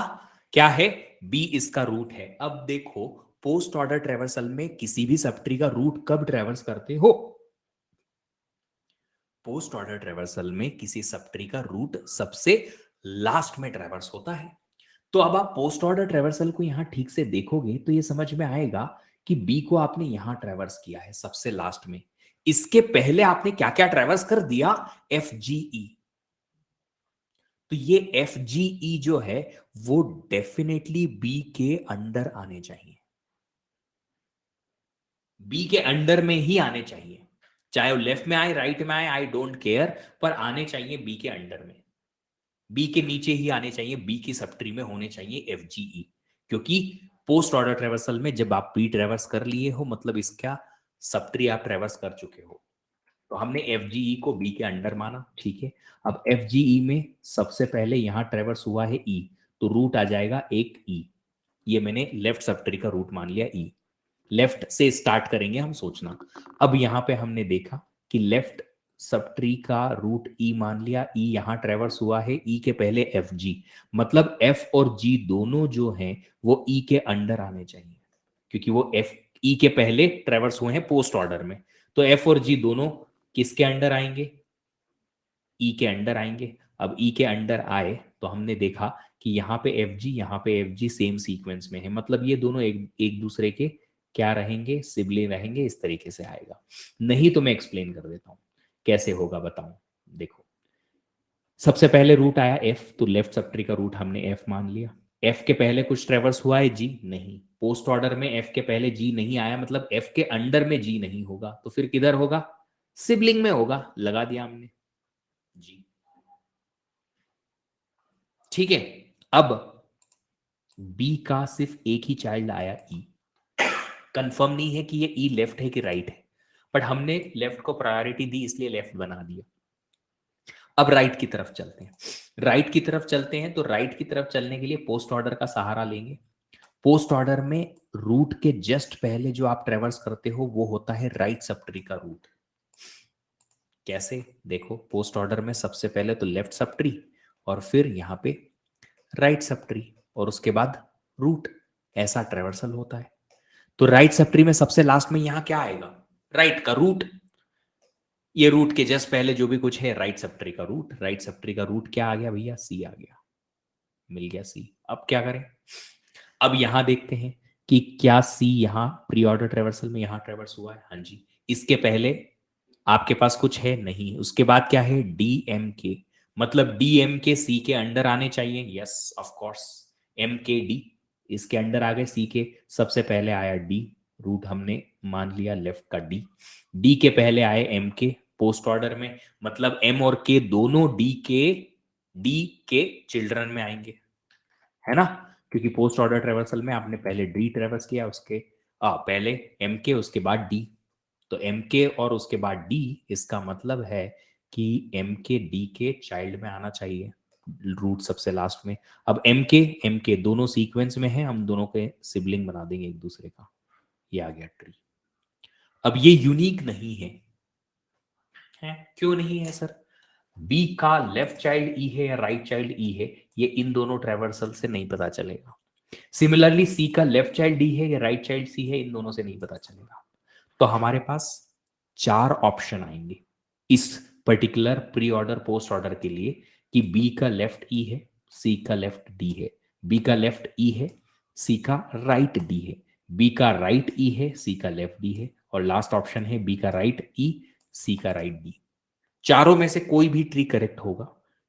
क्या है? बी इसका रूट है। अब देखो, पोस्ट ऑर्डर ट्रेवर्सल में किसी भी सब ट्री का रूट कब ट्रेवर्स करते हो? पोस्ट ऑर्डर ट्रेवर्सल में किसी सब ट्री का रूट सबसे लास्ट में ट्रेवर्स होता है। तो अब आप पोस्ट ऑर्डर ट्रेवर्सल को यहां ठीक से देखोगे तो ये समझ में आएगा कि बी को आपने यहां ट्रेवर्स किया है सबसे लास्ट में। इसके पहले आपने क्या क्या ट्रेवर्स कर दिया? एफ जी ई। तो ये एफ जी ई जो है वो डेफिनेटली बी के अंडर आने चाहिए। बी के अंडर में ही आने चाहिए, चाहे वो लेफ्ट में आए राइट में आए, आई डोंट केयर, पर आने चाहिए बी के अंडर में। बी के नीचे ही आने चाहिए, बी की सब ट्री में होने चाहिए एफ जी ई। क्योंकि पोस्ट ऑर्डर ट्रेवर्सल में जब आप पी ट्रेवर्स कर लिए हो, मतलब इसका सब ट्री आप ट्रेवर्स कर चुके हो। तो हमने एफ जी ई को बी के अंडर माना, ठीक है। अब एफ जी ई में सबसे पहले यहां ट्रेवर्स हुआ है ई, तो रूट आ जाएगा एक ई। ये मैंने लेफ्ट सब ट्री का रूट मान लिया ई। लेफ्ट से स्टार्ट करेंगे हम सोचना। अब यहां पे हमने देखा कि लेफ्ट सब ट्री का रूट ई मान लिया, ई यहां ट्रेवर्स हुआ है, ई के पहले एफ जी, मतलब एफ और जी दोनों जो हैं वो ई के अंडर आने चाहिए, क्योंकि वो एफ ई के पहले ट्रेवर्स हुए हैं पोस्ट ऑर्डर में। तो एफ और जी दोनों किसके अंडर आएंगे? ई के अंडर आएंगे। अब ई के अंडर आए तो हमने देखा कि यहाँ पे एफ जी, यहाँ पे एफ जी सेम सीक्वेंस में है, मतलब ये दोनों एक एक दूसरे के क्या रहेंगे? सिबलिंग रहेंगे। इस तरीके से आएगा। नहीं तो मैं एक्सप्लेन कर देता हूँ कैसे होगा, बताऊं। देखो, सबसे पहले रूट आया एफ, तो लेफ्ट सब ट्री का रूट हमने एफ मान लिया। एफ के पहले कुछ ट्रेवर्स हुआ है जी? नहीं। पोस्ट ऑर्डर में एफ के पहले जी नहीं आया, मतलब एफ के अंडर में जी नहीं होगा, तो फिर किधर होगा? सिबलिंग में होगा। लगा दिया हमने जी। ठीक है। अब बी का सिर्फ एक ही चाइल्ड आया ई। कंफर्म नहीं है कि ये ई लेफ्ट है कि राइट है, बट हमने लेफ्ट को प्रायोरिटी दी इसलिए लेफ्ट बना दिया। अब राइट की तरफ चलते हैं। राइट की तरफ चलते हैं, तो राइट की तरफ चलने के लिए पोस्ट ऑर्डर का सहारा लेंगे। पोस्ट ऑर्डर में रूट के जस्ट पहले जो आप ट्रेवर्स करते हो वो होता है राइट सब ट्री का रूट। कैसे? देखो, पोस्ट ऑर्डर में सबसे पहले तो लेफ्ट सब ट्री और फिर यहाँ पे राइट सब ट्री और उसके बाद रूट, ऐसा ट्रेवर्सल होता है। तो राइट सब ट्री में सबसे लास्ट में यहाँ क्या आएगा? राइट का रूट। ये रूट के जस्ट पहले जो भी कुछ है राइट सब ट्री का रूट। राइट सब ट्री का रूट क्या आ गया भैया? सी आ गया। मिल गया सी। अब क्या करें? अब यहां देखते हैं कि क्या सी यहां प्री ऑर्डर ट्रेवर्सल में यहां ट्रेवर्स हुआ है? हाँ जी। इसके पहले आपके पास कुछ है? नहीं। उसके बाद क्या है? डी एम के, मतलब डी एम के सी के अंडर आने चाहिए। यस ऑफ कोर्स, एम के डी इसके अंडर आ गए। सी के सबसे पहले आया डी, रूट हमने मान लिया लेफ्ट का डी। डी के पहले आए एम के पोस्ट ऑर्डर में, मतलब एम और के दोनों डी के चिल्ड्रन में आएंगे, है ना? क्योंकि पोस्ट ऑर्डर ट्रेवर्सल में आपने पहले डी ट्रेवर्स किया, उसके पहले एम के उसके बाद डी, तो एम के और उसके बाद डी, इसका मतलब है कि एम के डी के चाइल्ड में आना चाहिए, रूट सबसे लास्ट में। अब एम के दोनों सीक्वेंस में है, हम दोनों के सिबलिंग बना देंगे एक दूसरे का। ये आ गया ट्री। अब ये यूनिक नहीं है क्यों नहीं है सर? बी का लेफ्ट चाइल्ड ई है या राइट चाइल्ड ई है, ये इन दोनों ट्रेवर्सल से नहीं पता चलेगा। सिमिलरली सी का लेफ्ट चाइल्ड डी है या राइट चाइल्ड सी है, इन दोनों से नहीं पता चलेगा। तो हमारे पास चार ऑप्शन आएंगे इस particular pre order post order के लिए कि बी का लेफ्ट ई है, सी का लेफ्ट डी है, बी का लेफ्ट ई है, सी का राइट डी है, बी का राइट ई है, सी का लेफ्ट डी है, और लास्ट ऑप्शन है बी का राइट ई, सी का राइट डी। चारों में से कोई भी ट्री करेक्ट होगा,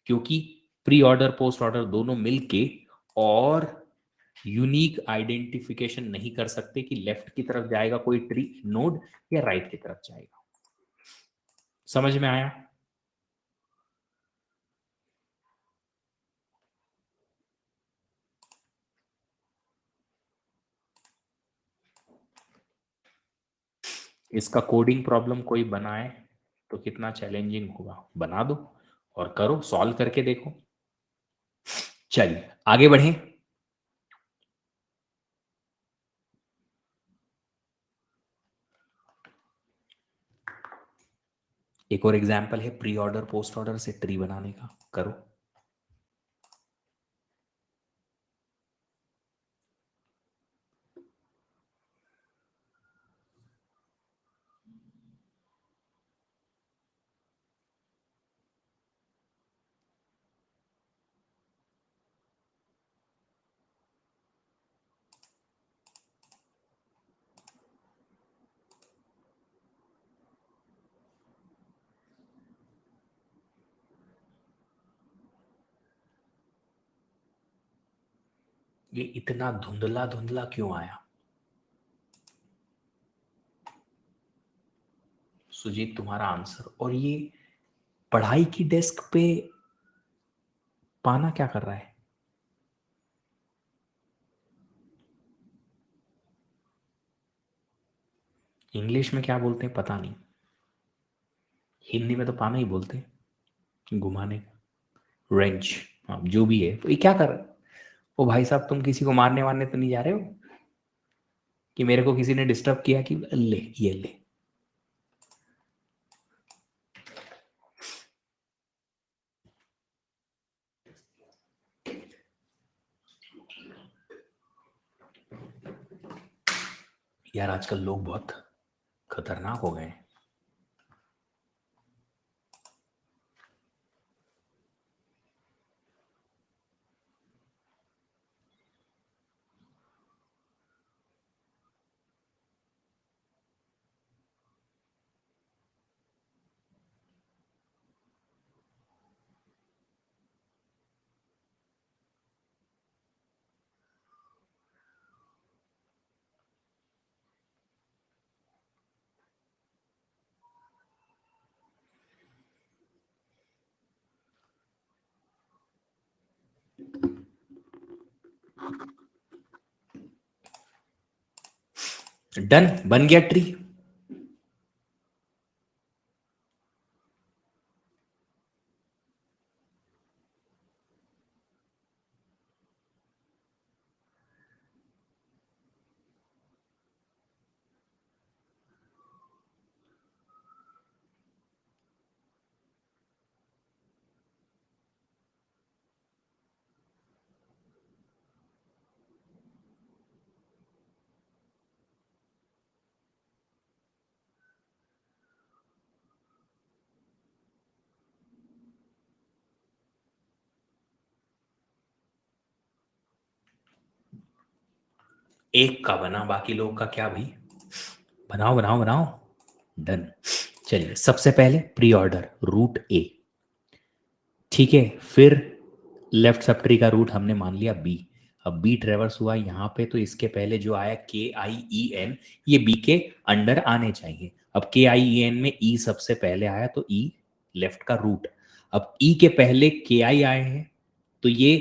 क्योंकि प्री ऑर्डर पोस्ट ऑर्डर दोनों मिलके और यूनिक आइडेंटिफिकेशन नहीं कर सकते कि लेफ्ट की तरफ जाएगा कोई ट्री नोड या राइट की तरफ जाएगा। समझ में आया? इसका कोडिंग प्रॉब्लम कोई बनाए तो कितना चैलेंजिंग होगा, बना दो और करो, सॉल्व करके देखो। चलिए आगे बढ़ें। एक और एग्जांपल है प्री ऑर्डर पोस्ट ऑर्डर से ट्री बनाने का, करो। ये इतना धुंधला धुंधला क्यों आया? सुजीत तुम्हारा आंसर। और ये पढ़ाई की डेस्क पे पाना क्या कर रहा है? इंग्लिश में क्या बोलते हैं पता नहीं, हिंदी में तो पाना ही बोलते हैं, घुमाने का, रेंच। हाँ जो भी है, तो ये क्या कर रहे हो? ओ भाई साहब, तुम किसी को मारने वारने तो नहीं जा रहे हो कि मेरे को किसी ने डिस्टर्ब किया कि ले ये ले? यार आजकल लोग बहुत खतरनाक हो गए हैं। डन, बन गया ट्री। एक का बना, बाकी लोग का क्या भाई? बनाओ बनाओ बनाओ। डन। चलिए, सबसे पहले प्री ऑर्डर रूट ए। ठीक है, फिर लेफ्ट सब ट्री का रूट हमने मान लिया बी। अब बी ट्रेवर्स हुआ यहाँ पे, तो इसके पहले जो आया के आई ई एन, ये बी के अंडर आने चाहिए। अब के आई ई एन में ई सबसे पहले आया, तो ई लेफ्ट का रूट। अब ई के पहले के आई आए हैं, तो ये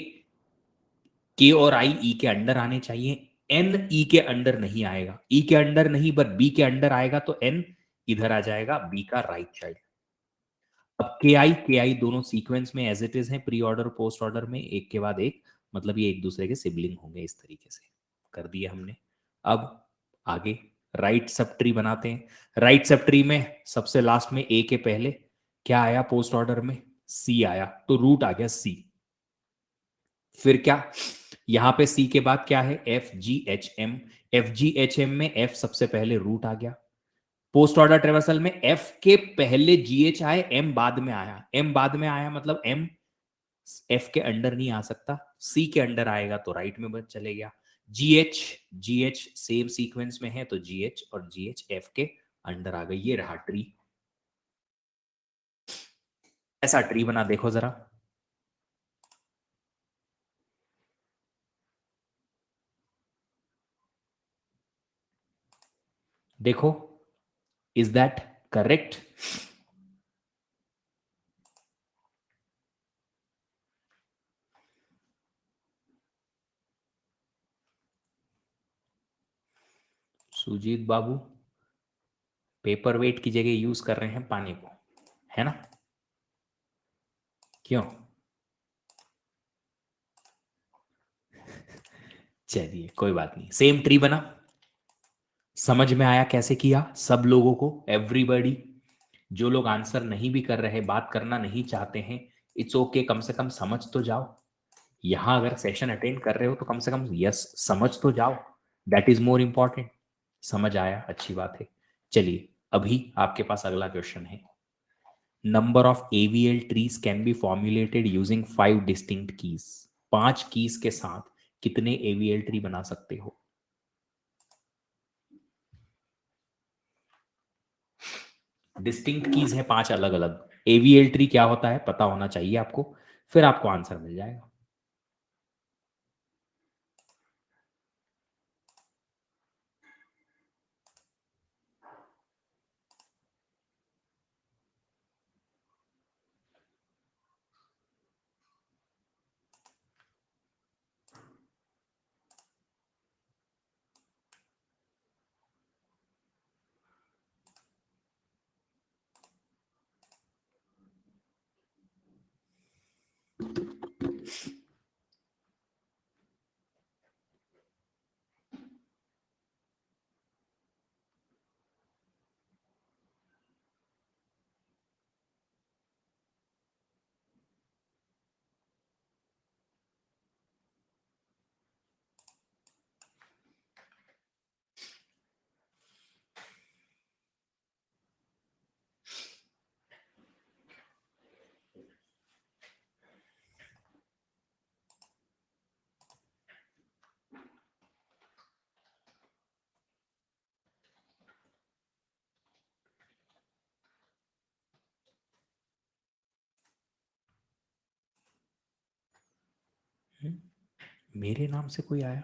के और आई ई के अंडर आने चाहिए। एन ई के अंडर नहीं आएगा, ई के अंडर नहीं बट बी के अंडर आएगा, तो एन इधर आ जाएगा, बी का राइट चाइल्ड। अब के आई दोनों सीक्वेंस में एज इट इज हैं, प्री ऑर्डर पोस्ट ऑर्डर में, एक के बाद एक, मतलब ये एक दूसरे के सिबलिंग होंगे। इस तरीके से कर दिया हमने। अब आगे राइट सब ट्री बनाते हैं। राइट सब ट्री में सबसे लास्ट में ए के पहले क्या आया पोस्ट ऑर्डर में? सी आया, तो रूट आ गया सी। फिर क्या, यहां पे सी के बाद क्या है? F G H M. F G H M में एफ सबसे पहले रूट आ गया। पोस्ट ऑर्डर ट्रेवर्सल में एफ के पहले जीएच आए, एम बाद में आया। एम बाद में आया मतलब एम एफ के अंडर नहीं आ सकता, सी के अंडर आएगा तो राइट में बच चले गया। जीएच, जीएच सेम सीक्वेंस में है, तो जीएच और जीएच एफ के अंडर आ गई। ये रहा ट्री। ऐसा ट्री बना, देखो जरा। देखो, इज दैट करेक्ट? सुजीत बाबू पेपर वेट की जगह यूज कर रहे हैं पानी को, है ना? क्यों? चलिए कोई बात नहीं, सेम ट्री बना। समझ में आया कैसे किया सब लोगों को? एवरीबॉडी, जो लोग आंसर नहीं भी कर रहे, बात करना नहीं चाहते हैं, इट्स ओके, कम से कम समझ तो जाओ। यहां अगर सेशन अटेंड कर रहे हो तो कम से कम यस समझ तो जाओ, दैट इज मोर इंपॉर्टेंट। समझ आया, अच्छी बात है। चलिए, अभी आपके पास अगला क्वेश्चन है। Number of AVL trees can be formulated using 5 distinct keys. 5 keys के साथ कितने एवीएल ट्री बना सकते हो? डिस्टिंक्ट कीज है 5 अलग अलग। एवीएल ट्री क्या होता है पता होना चाहिए आपको, फिर आपको आंसर मिल जाएगा। मेरे नाम से कोई आया?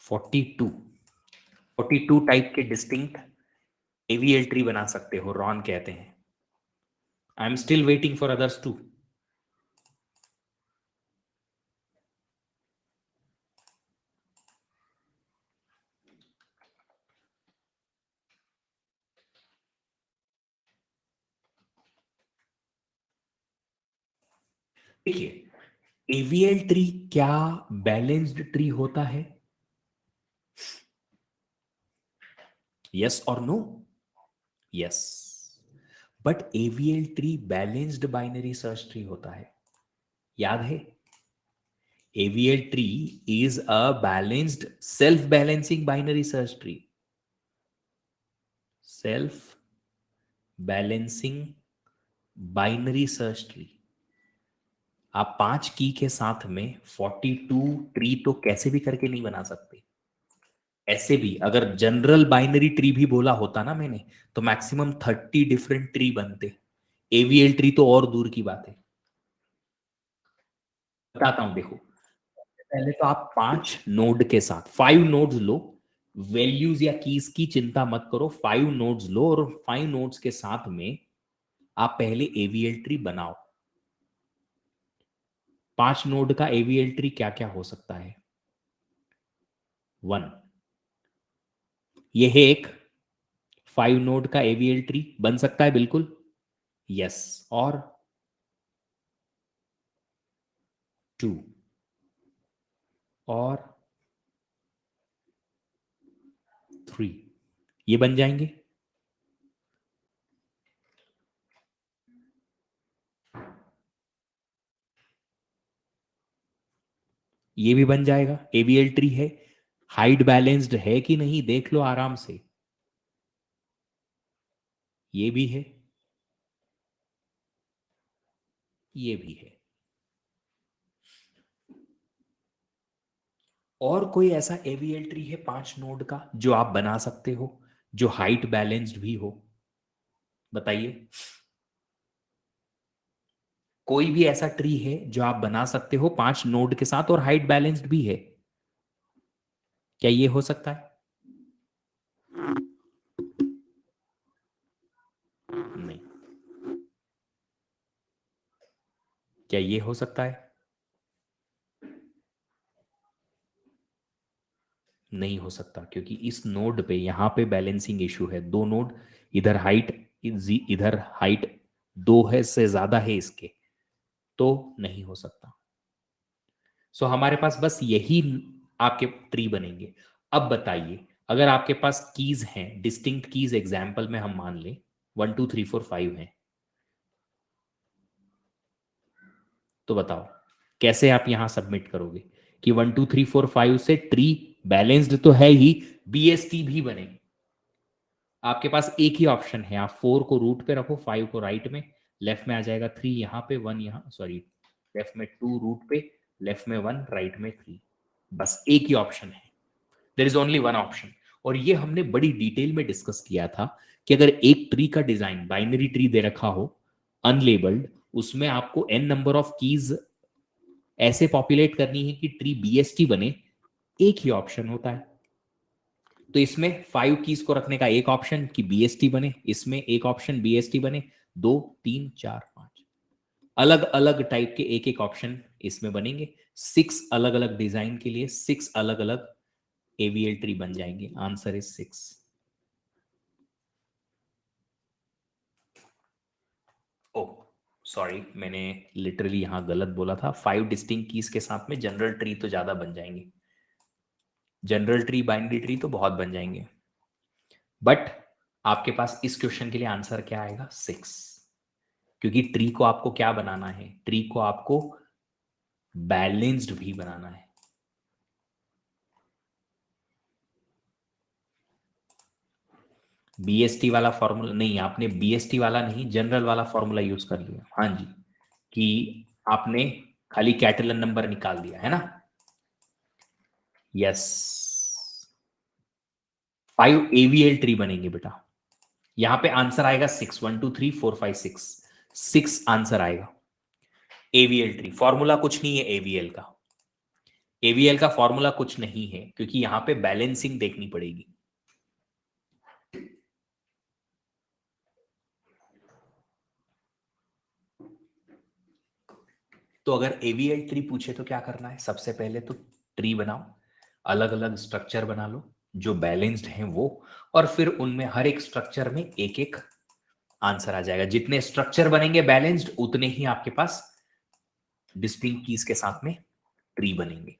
42 टाइप के डिस्टिंक्ट एवीएल ट्री बना सकते हो, रॉन कहते हैं। I am still waiting for others too. देखिए, एवीएल ट्री क्या बैलेंस्ड ट्री होता है? यस और नो? Yes, but AVL tree balanced binary search tree होता है, याद है? AVL tree is a balanced self-balancing binary search tree. Self-balancing binary search tree. आप 5 की के साथ में 42 ट्री तो कैसे भी करके नहीं बना सकते। ऐसे भी अगर जनरल बाइनरी ट्री भी बोला होता ना मैंने, तो मैक्सिमम 30 डिफरेंट ट्री बनते। एवीएल ट्री तो और दूर की बात है। बताता हूं, देखो, पहले तो आप 5 नोड के साथ 5 नोड्स लो, वैल्यूज या कीज की चिंता मत करो, 5 नोड्स लो और 5 नोड्स के साथ में आप पहले एवीएल ट्री बनाओ। 5 नोड का एवीएल ट्री क्या क्या हो सकता है? 1, ये है एक 5 नोड का एवीएल ट्री बन सकता है, बिल्कुल यस। और 2 और 3 ये बन जाएंगे। ये भी बन जाएगा, एवीएल ट्री है। हाइट बैलेंस्ड है कि नहीं देख लो आराम से। ये भी है, ये भी है। और कोई ऐसा एवीएल ट्री है 5 नोड का जो आप बना सकते हो, जो हाइट बैलेंस्ड भी हो? बताइए, कोई भी ऐसा ट्री है जो आप बना सकते हो 5 नोड के साथ और हाइट बैलेंस्ड भी है? क्या ये हो सकता है? नहीं। क्या ये हो सकता है? नहीं हो सकता, क्योंकि इस नोड पे यहां पे बैलेंसिंग इशू है। 2 नोड, इधर हाइट, इधर हाइट 2 है से ज्यादा है इसके, तो नहीं हो सकता। सो हमारे पास बस यही आपके ट्री बनेंगे। अब बताइए, अगर आपके पास कीज हैं, डिस्टिंक्ट कीज, एग्जाम्पल में हम मान लें 1 2 3 4 5 हैं, तो बताओ कैसे आप यहां सबमिट करोगे कि 1 2 3 4 5 से ट्री बैलेंस्ड तो है ही, बीएसटी भी बने। आपके पास एक ही ऑप्शन है, आप 4 को रूट पे रखो, 5 को राइट में, लेफ्ट में आ जाएगा 3 यहाँ पे, 1 यहाँ, सॉरी, लेफ्ट में 2 रूट पे, लेफ्ट में 1, राइट में 3। बस एक ही ऑप्शन है, there is only one option. और ये हमने बड़ी डिटेल में डिस्कस किया था कि अगर एक ट्री का डिजाइन बाइनरी ट्री दे रखा हो अनलेबल्ड, उसमें आपको एन नंबर ऑफ कीज ऐसे पॉपुलेट करनी है कि ट्री बीएसटी बने, एक ही ऑप्शन होता है। तो इसमें 5 कीज को रखने का एक ऑप्शन कि बीएसटी बने, इसमें एक ऑप्शन बीएसटी बने, 2 3 4 5 अलग अलग टाइप के एक एक ऑप्शन इसमें बनेंगे। 6 अलग अलग डिजाइन के लिए 6 अलग अलग एवीएल ट्री बन जाएंगे। Answer is 6। ओ सॉरी, मैंने लिटरली यहां गलत बोला था। 5 डिस्टिंक्ट कीज के साथ में जनरल ट्री तो ज्यादा बन जाएंगे, जनरल ट्री बाइनरी ट्री तो बहुत बन जाएंगे। बट आपके पास इस क्वेश्चन के लिए आंसर क्या आएगा? 6, क्योंकि ट्री को आपको क्या बनाना है? ट्री को आपको बैलेंस्ड भी बनाना है। बीएसटी वाला फॉर्मूला नहीं, आपने बीएसटी वाला नहीं, जनरल वाला फॉर्मूला यूज कर लिया। हाँ जी, कि आपने खाली कैटलन नंबर निकाल दिया है ना। यस, 5 एवीएल ट्री बनेंगे बेटा। यहां पे आंसर आएगा 6, 1 2 3 4 5 6, 6 आंसर आएगा। एवीएल ट्री फॉर्मूला कुछ नहीं है एवीएल का, एवीएल का फॉर्मूला कुछ नहीं है, क्योंकि यहां पे बैलेंसिंग देखनी पड़ेगी। तो अगर एवीएल ट्री पूछे तो क्या करना है, सबसे पहले तो ट्री बनाओ, अलग अलग स्ट्रक्चर बना लो जो बैलेंस्ड हैं वो, और फिर उनमें हर एक स्ट्रक्चर में एक एक आंसर आ जाएगा। जितने स्ट्रक्चर बनेंगे बैलेंस्ड, उतने ही आपके पास डिस्टिंक्ट कीज के साथ में ट्री बनेंगे।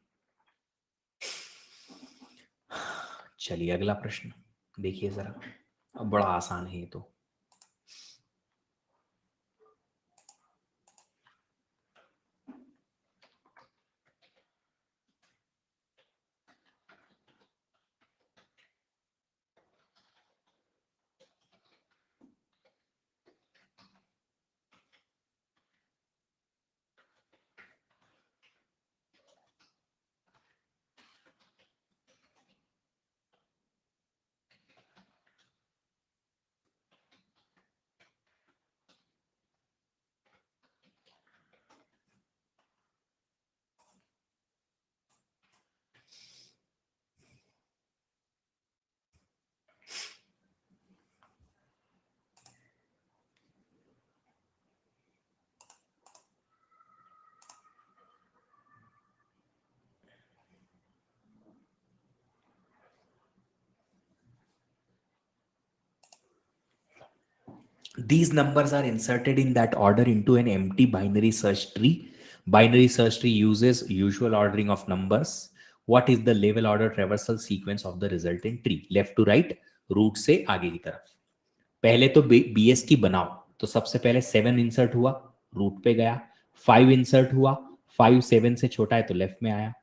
चलिए अगला प्रश्न देखिए जरा, अब बड़ा आसान है ये तो। These numbers are inserted in that order into an empty binary search tree. Binary search tree uses usual ordering of numbers. What is the level order traversal sequence of the resultant tree? Left to right, root से आगे की तरफ। पहले तो बीएसटी बनाओ, तो सबसे पहले 7 इंसर्ट हुआ, रूट पे गया। 5 इंसर्ट हुआ, 5 7 से छोटा है तो लेफ्ट में आया।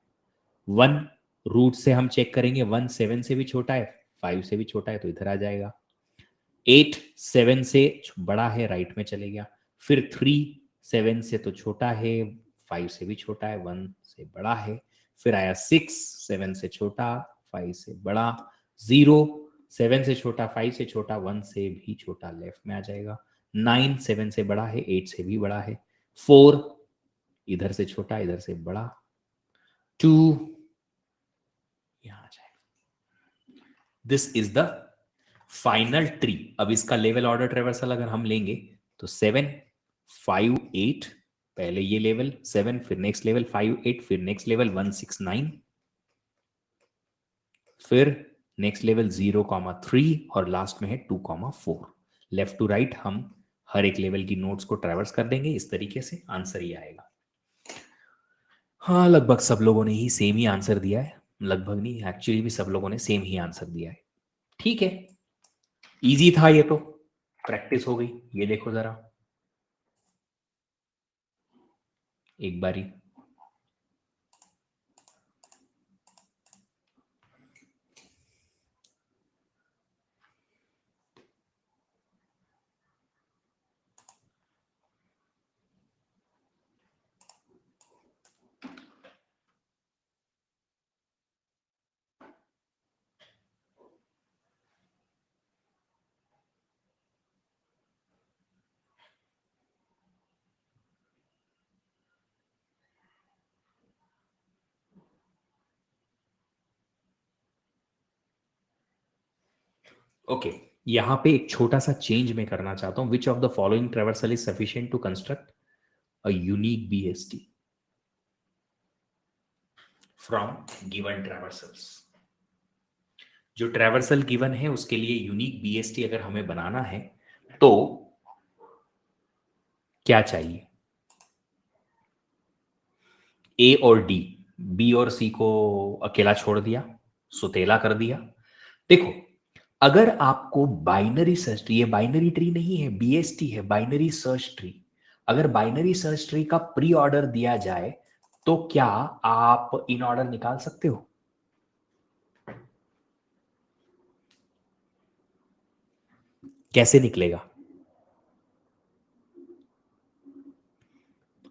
1 रूट से हम चेक करेंगे, 1 7 से भी छोटा है, 5 से भी छोटा है तो इधर आ जाएगा। 8 7 से बड़ा है, राइट में चले गया। फिर 3 7 से तो छोटा है, 5 से भी छोटा है, 1 से बड़ा है। फिर आया 6 7 से छोटा, 5 से बड़ा। 0 7 से छोटा, 5 से छोटा, 1 से भी छोटा, लेफ्ट में आ जाएगा। 9 7 से बड़ा है, 8 से भी बड़ा है। 4 इधर से छोटा, इधर से बड़ा। 2 यहां आ जाएगा। This is the final tree. अब इसका लेवल ऑर्डर ट्रेवर्सल अगर हम लेंगे तो 7 5 8, पहले ये लेवल 7, फिर नेक्स्ट लेवल 5 8, फिर नेक्स्ट लेवल 1 6 9, फिर नेक्स्ट लेवल 0,3 और लास्ट में है 2,4। लेफ्ट टू राइट हम हर एक लेवल की नोट्स को ट्रेवर्स कर देंगे, इस तरीके से आंसर ही आएगा। हाँ, लगभग सब लोगों ने ही सेम ही आंसर दिया है। लगभग नहीं, एक्चुअली भी सब लोगों ने सेम ही आंसर दिया है। ठीक है, इजी था ये तो, प्रैक्टिस हो गई। ये देखो जरा एक बारी। ओके, यहां पे एक छोटा सा चेंज मैं करना चाहता हूं। Which of the following traversal is sufficient to construct a unique BST from given traversals. जो ट्रेवर्सल गिवन है उसके लिए यूनिक बीएसटी अगर हमें बनाना है तो क्या चाहिए? ए और डी, बी और सी को अकेला छोड़ दिया, सुतेला कर दिया। देखो, अगर आपको बाइनरी सर्च ट्री, ये बाइनरी ट्री नहीं है, बीएसटी है, बाइनरी सर्च ट्री। अगर बाइनरी सर्च ट्री का प्री ऑर्डर दिया जाए तो क्या आप इन ऑर्डर निकाल सकते हो? कैसे निकलेगा?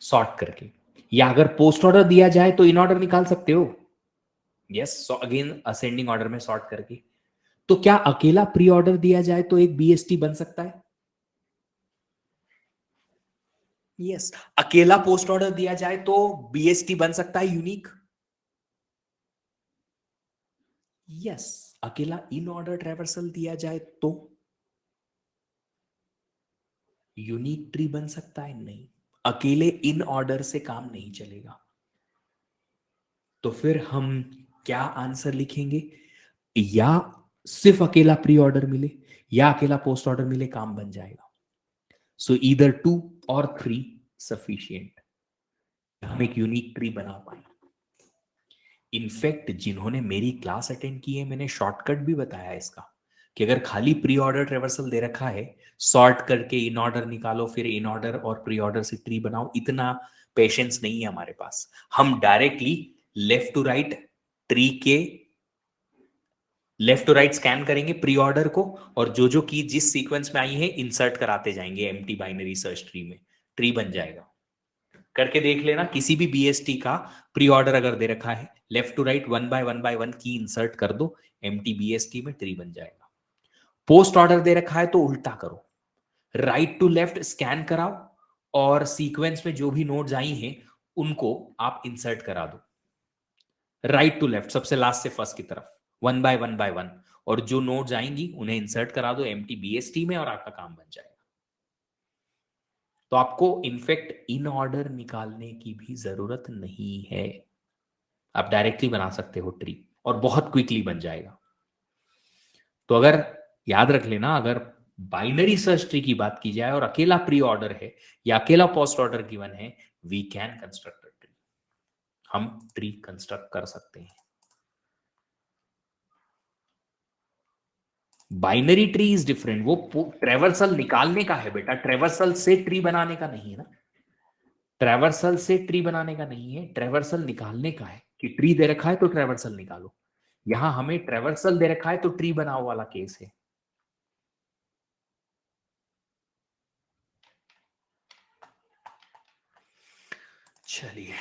सॉर्ट करके। या अगर पोस्ट ऑर्डर दिया जाए तो इन ऑर्डर निकाल सकते हो? Yes, so again ascending order में सॉर्ट करके। तो क्या अकेला प्री ऑर्डर दिया जाए तो एक बीएसटी बन सकता है? यस, अकेला पोस्ट ऑर्डर दिया जाए तो बीएसटी बन सकता है यूनिक। यस, अकेला इन ऑर्डर ट्रेवर्सल दिया जाए तो यूनिक ट्री बन सकता है? नहीं, अकेले इन ऑर्डर से काम नहीं चलेगा। तो फिर हम क्या आंसर लिखेंगे? या सिर्फ अकेला प्री ऑर्डर मिले या अकेला पोस्ट ऑर्डर मिले काम बन जाएगा। सो ईदर 2 और 3 सफिशियंट, हम एक यूनिक ट्री बना पाए। इनफैक्ट जिन्होंने मेरी क्लास अटेंड की है, मैंने शॉर्टकट भी बताया इसका कि अगर खाली प्री ऑर्डर ट्रेवर्सल दे रखा है, सॉर्ट करके इन ऑर्डर निकालो, फिर इन ऑर्डर और प्री ऑर्डर से ट्री बनाओ, इतना पेशेंस नहीं है हमारे पास। हम directly left to right tree के लेफ्ट टू राइट स्कैन करेंगे प्री ऑर्डर को, और जो जो की जिस सीक्वेंस में आई है इंसर्ट कराते जाएंगे एम्प्टी बाइनरी सर्च ट्री में, ट्री बन जाएगा। करके देख लेना, किसी भी बीएसटी का प्री ऑर्डर अगर दे रखा है, लेफ्ट टू राइट 1 बाय 1 की इंसर्ट कर दो, एम्प्टी बीएसटी में ट्री बन जाएगा। पोस्ट ऑर्डर दे रखा है तो उल्टा करो, राइट टू लेफ्ट स्कैन कराओ और सीक्वेंस में जो भी नोड्स आई हैं उनको आप इंसर्ट करा दो, राइट टू लेफ्ट सबसे लास्ट से फर्स्ट की तरफ, 1 बाय 1 और जो नोड्स आएंगी उन्हें इंसर्ट करा दो एम्प्टी बीएसटी में और आपका काम बन जाएगा। तो आपको इनफेक्ट इन ऑर्डर निकालने की भी जरूरत नहीं है, आप डायरेक्टली बना सकते हो ट्री और बहुत क्विकली बन जाएगा। तो अगर याद रख लेना, अगर बाइनरी सर्च ट्री की बात की जाए और अकेला प्री ऑर्डर है या अकेला पोस्ट ऑर्डर गिवन है, we can construct a tree, हम ट्री कंस्ट्रक्ट कर सकते हैं। बाइनरी ट्री इज डिफरेंट, वो ट्रेवर्सल निकालने का है बेटा, ट्रेवर्सल से ट्री बनाने का नहीं है ना, ट्रेवर्सल से ट्री बनाने का नहीं है, ट्रेवर्सल निकालने का है कि ट्री दे रखा है तो ट्रेवर्सल निकालो। यहां हमें ट्रेवर्सल दे रखा है तो ट्री बनाओ वाला केस है। चलिए,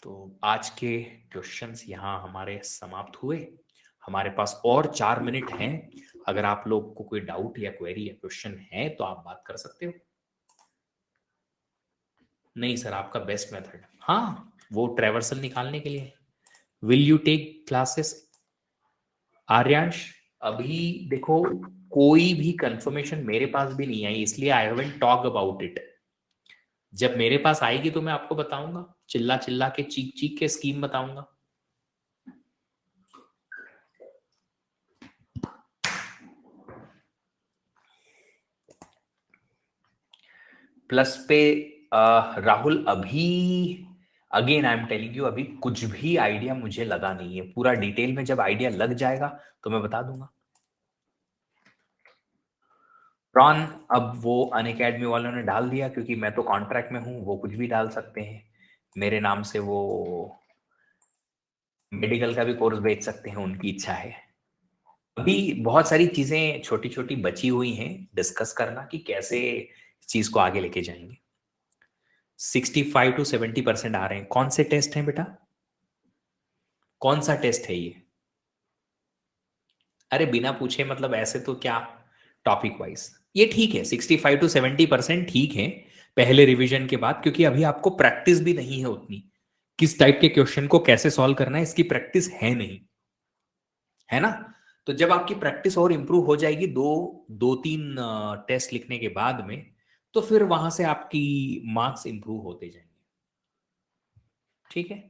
तो आज के क्वेश्चंस यहाँ हमारे समाप्त हुए। हमारे पास और 4 मिनट हैं, अगर आप लोग को कोई डाउट या क्वेरी या क्वेश्चन है तो आप बात कर सकते हो। नहीं सर, आपका बेस्ट मेथड, हाँ वो ट्रेवर्सल निकालने के लिए। Will you take classes Aryansh? अभी देखो, कोई भी कंफर्मेशन मेरे पास भी नहीं आई, इसलिए I haven't talk about it. जब मेरे पास आएगी तो मैं आपको बताऊंगा, चिल्ला चिल्ला के चीख चीख के स्कीम बताऊंगा। प्लस पे राहुल, अभी again I am telling you, अभी कुछ भी आइडिया मुझे लगा नहीं है, पूरा डिटेल में जब आइडिया लग जाएगा तो मैं बता दूंगा। रॉन, अब वो अनअकैडमी वालों ने डाल दिया, क्योंकि मैं तो कॉन्ट्रैक्ट में हूं, वो कुछ भी डाल सकते हैं मेरे नाम से, वो मेडिकल का भी कोर्स बेच सकते हैं, उनकी इच्छा है। अभी बहुत सारी चीजें छोटी छोटी बची हुई हैं डिस्कस करना कि कैसे इस चीज को आगे लेके जाएंगे। 65 to 70% आ रहे हैं। कौन से टेस्ट हैं बेटा, कौन सा टेस्ट है ये? अरे बिना पूछे मतलब ऐसे तो क्या, टॉपिक वाइज ये ठीक है, 65 to 70% ठीक है पहले रिवीजन के बाद, क्योंकि अभी आपको प्रैक्टिस भी नहीं है उतनी, किस टाइप के क्वेश्चन को कैसे सॉल्व करना है इसकी प्रैक्टिस है नहीं, है ना। तो जब आपकी प्रैक्टिस और इंप्रूव हो जाएगी दो दो तीन टेस्ट लिखने के बाद में, तो फिर वहां से आपकी मार्क्स इंप्रूव होते जाएंगे। ठीक है,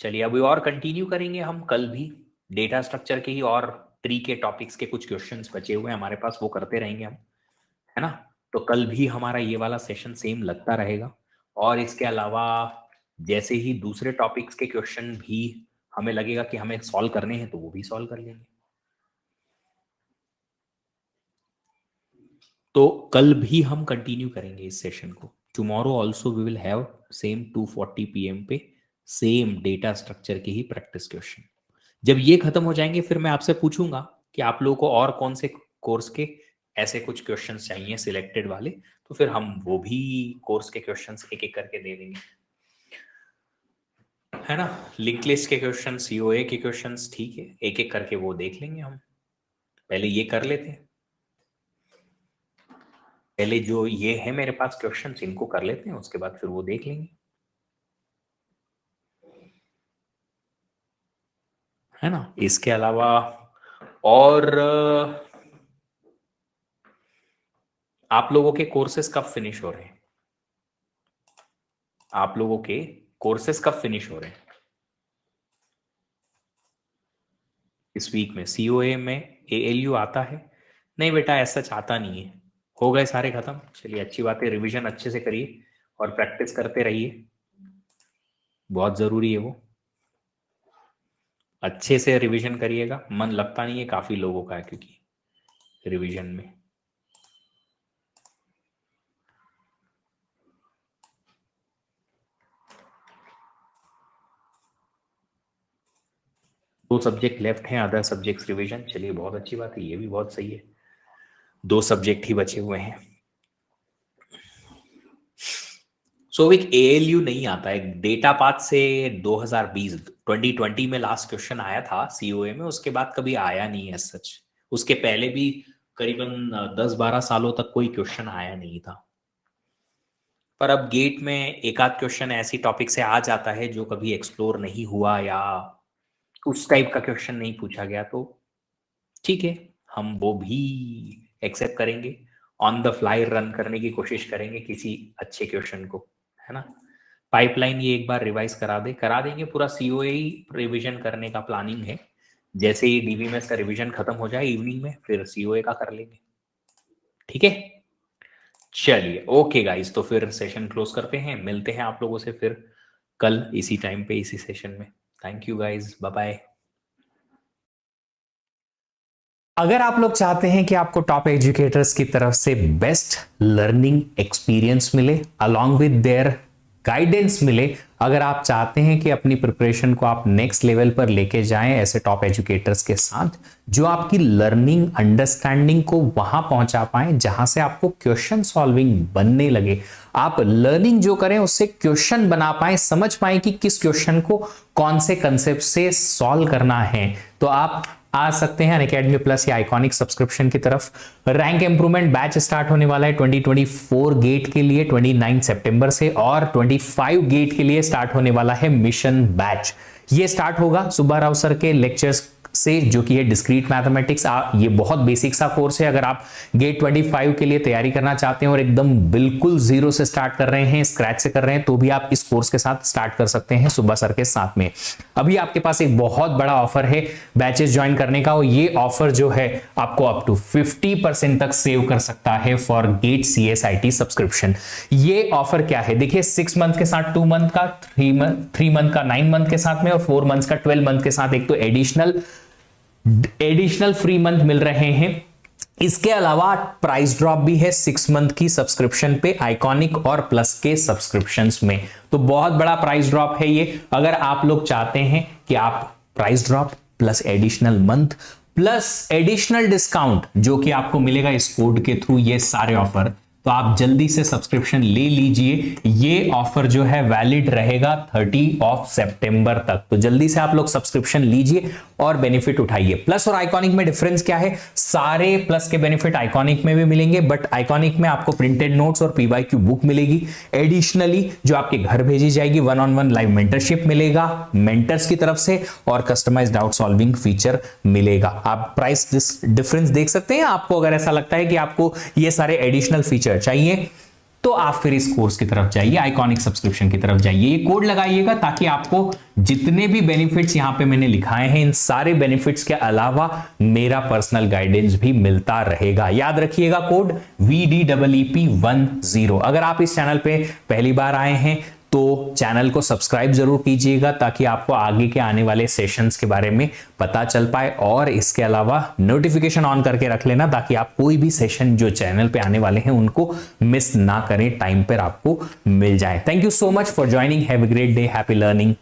चलिए अभी और कंटिन्यू करेंगे हम कल भी, डेटा स्ट्रक्चर के ही और ट्री के टॉपिक्स के कुछ क्वेश्चंस बचे हुए हैं हमारे पास, वो करते रहेंगे हम, है ना। तो कल भी हमारा ये वाला सेशन सेम लगता रहेगा, और इसके अलावा जैसे ही दूसरे टॉपिक्स के क्वेश्चन भी हमें लगेगा कि हमें सॉल्व करने हैं तो वो भी सॉल्व कर लेंगे। तो कल भी हम कंटिन्यू करेंगे इस सेशन को, tomorrow also we will have same 2:40 PM पे सेम डेटा स्ट्रक्चर के ही प्रैक्टिस क्वेश्चन। जब ये खत्म हो जाएंगे फिर मैं आपसे पूछूंगा कि आप लोगों को और कौन से कोर्स के ऐसे कुछ क्वेश्चंस चाहिए सिलेक्टेड वाले, तो फिर हम वो भी कोर्स के क्वेश्चंस एक एक करके दे देंगे, है ना। लिंक लिस्ट के क्वेश्चंस, सीओए के क्वेश्चंस, ठीक है, एक एक करके वो देख लेंगे हम, पहले ये कर लेते हैं, पहले जो ये है मेरे पास क्वेश्चंस इनको कर लेते हैं, उसके बाद फिर वो देख लेंगे, है ना। इसके अलावा और आप लोगों के कोर्सेज कब फिनिश हो रहे हैं? आप लोगों के कोर्सेज कब फिनिश हो रहे हैं? इस वीक में सीओए में एएलयू आता है? नहीं बेटा, ऐसा चाहता नहीं है। हो गए सारे खत्म। चलिए अच्छी बात है, रिवीजन अच्छे से करिए और प्रैक्टिस करते रहिए, बहुत जरूरी है वो। अच्छे से रिवीजन करिएगा, मन लगता नहीं है काफी लोगों का है क्योंकि रिवीजन में। दो सब्जेक्ट लेफ्ट हैं, अदर सब्जेक्ट्स रिवीजन। चलिए बहुत अच्छी बात है, ये भी बहुत सही है। दो सब्जेक्ट ही बचे हुए हैं। सोविक एएलयू नहीं आता है डेटा पाथ से। 2020 में लास्ट क्वेश्चन आया था सीओए में, उसके बाद कभी आया नहीं है सच। उसके पहले भी करीबन 10-12 सालों तक कोई क्वेश्चन आया नहीं था। पर अब गेट में एक आध क्वेश्चन ऐसी टॉपिक से आ जाता है जो कभी एक्सप्लोर नहीं हुआ या उस टाइप का क्वेश्चन नहीं पूछा गया, तो ठीक है, हम वो भी एक्सेप्ट करेंगे। ऑन द फ्लाई रन करने की कोशिश करेंगे किसी अच्छे क्वेश्चन को, है ना। पाइपलाइन ये एक बार रिवाइज करा देंगे। पूरा सीओए ही रिवीजन करने का प्लानिंग है। जैसे ही डीवीएमएस का रिवीजन खत्म हो जाए इवनिंग में, फिर सीओए का कर लेंगे। ठीक है, चलिए ओके गाइस, तो फिर सेशन क्लोज करते हैं। मिलते हैं आप लोगों से फिर कल इसी टाइम पे इसी सेशन में। Thank you guys, bye bye. अगर आप लोग चाहते हैं कि आपको टॉप एजुकेटर्स की तरफ से बेस्ट लर्निंग एक्सपीरियंस मिले, अलॉन्ग विद देयर गाइडेंस मिले, अगर आप चाहते हैं कि अपनी प्रिपरेशन को आप नेक्स्ट लेवल पर लेके जाएं ऐसे टॉप एजुकेटर्स के साथ, जो आपकी लर्निंग अंडरस्टैंडिंग को वहां पहुंचा पाए जहां से आपको क्वेश्चन सॉल्विंग बनने लगे, आप लर्निंग जो करें उससे क्वेश्चन बना पाए, समझ पाए कि किस क्वेश्चन को कौन से कंसेप्ट से सॉल्व करना है, तो आप आ सकते हैं अनअकैडमी प्लस या आइकॉनिक सब्सक्रिप्शन की तरफ। रैंक इंप्रूवमेंट बैच स्टार्ट होने वाला है 2024 गेट के लिए 29 सितंबर से, और 25 गेट के लिए स्टार्ट होने वाला है मिशन बैच। ये स्टार्ट होगा सुब्बाराव सर के लेक्चर्स से, जो कि है डिस्क्रीट मैथमेटिक्स। ये बहुत बेसिक सा कोर्स है। अगर आप गेट 25 के लिए तैयारी करना चाहते हैं और एकदम बिल्कुल जीरो से स्टार्ट कर रहे हैं, स्क्रैच से कर रहे हैं, तो भी आप इस कोर्स के साथ स्टार्ट कर सकते हैं सुब्बा सर के साथ में। अभी आपके पास एक बहुत बड़ा ऑफर है बैचेस ज्वाइन करने का, और ये ऑफर जो है आपको अप टू 50% तक सेव कर सकता है फॉर गेट CSIT सब्सक्रिप्शन। ये ऑफर क्या है देखिए, 6 मंथ के साथ 2 मंथ का, 3 मंथ का 9 मंथ के साथ में, और 4 मंथ का 12 मंथ के साथ एक तो एडिशनल फ्री मंथ मिल रहे हैं। इसके अलावा प्राइस ड्रॉप भी है 6 मंथ की सब्सक्रिप्शन पे, आइकॉनिक और प्लस के सब्सक्रिप्शंस में। तो बहुत बड़ा प्राइस ड्रॉप है ये। अगर आप लोग चाहते हैं कि आप price drop plus additional month plus additional discount जो कि आपको मिलेगा इस कोड के थ्रू, ये सारे ऑफर, तो आप जल्दी से सब्सक्रिप्शन ले लीजिए। ये ऑफर जो है वैलिड रहेगा 30 सितंबर तक, तो जल्दी से आप लोग सब्सक्रिप्शन लीजिए और बेनिफिट उठाइए। प्लस और आइकॉनिक में डिफरेंस क्या है, सारे प्लस के बेनिफिट आइकॉनिक में भी मिलेंगे, बट आइकॉनिक में आपको प्रिंटेड नोट्स और PYQ बुक मिलेगी। एडिशनली जो आपके घर भेजी जाएगी, 1-on-1 लाइव मेंटरशिप मिलेगा मेंटर्स की तरफ से, और कस्टमाइज्ड डाउट सॉल्विंग फीचर मिलेगा। आप प्राइस डिफरेंस देख सकते हैं। आपको अगर ऐसा लगता है कि आपको ये सारे एडिशनल फीचर चाहिए, तो आप फिर इस कोर्स की तरफ जाइए, आइकॉनिक सब्सक्रिप्शन की तरफ जाइए, ये कोड लगाइएगा, ताकि आपको जितने भी बेनिफिट्स यहां पे मैंने लिखाए हैं, इन सारे बेनिफिट्स के अलावा मेरा पर्सनल गाइडेंस भी मिलता रहेगा। याद रखिएगा कोड VDEEP10। अगर आप इस चैनल पे पहली बार आए हैं तो चैनल को सब्सक्राइब जरूर कीजिएगा, ताकि आपको आगे के आने वाले सेशंस के बारे में पता चल पाए, और इसके अलावा नोटिफिकेशन ऑन करके रख लेना, ताकि आप कोई भी सेशन जो चैनल पे आने वाले हैं उनको मिस ना करें, टाइम पर आपको मिल जाए। Thank you so much for joining. Have a great day, happy learning.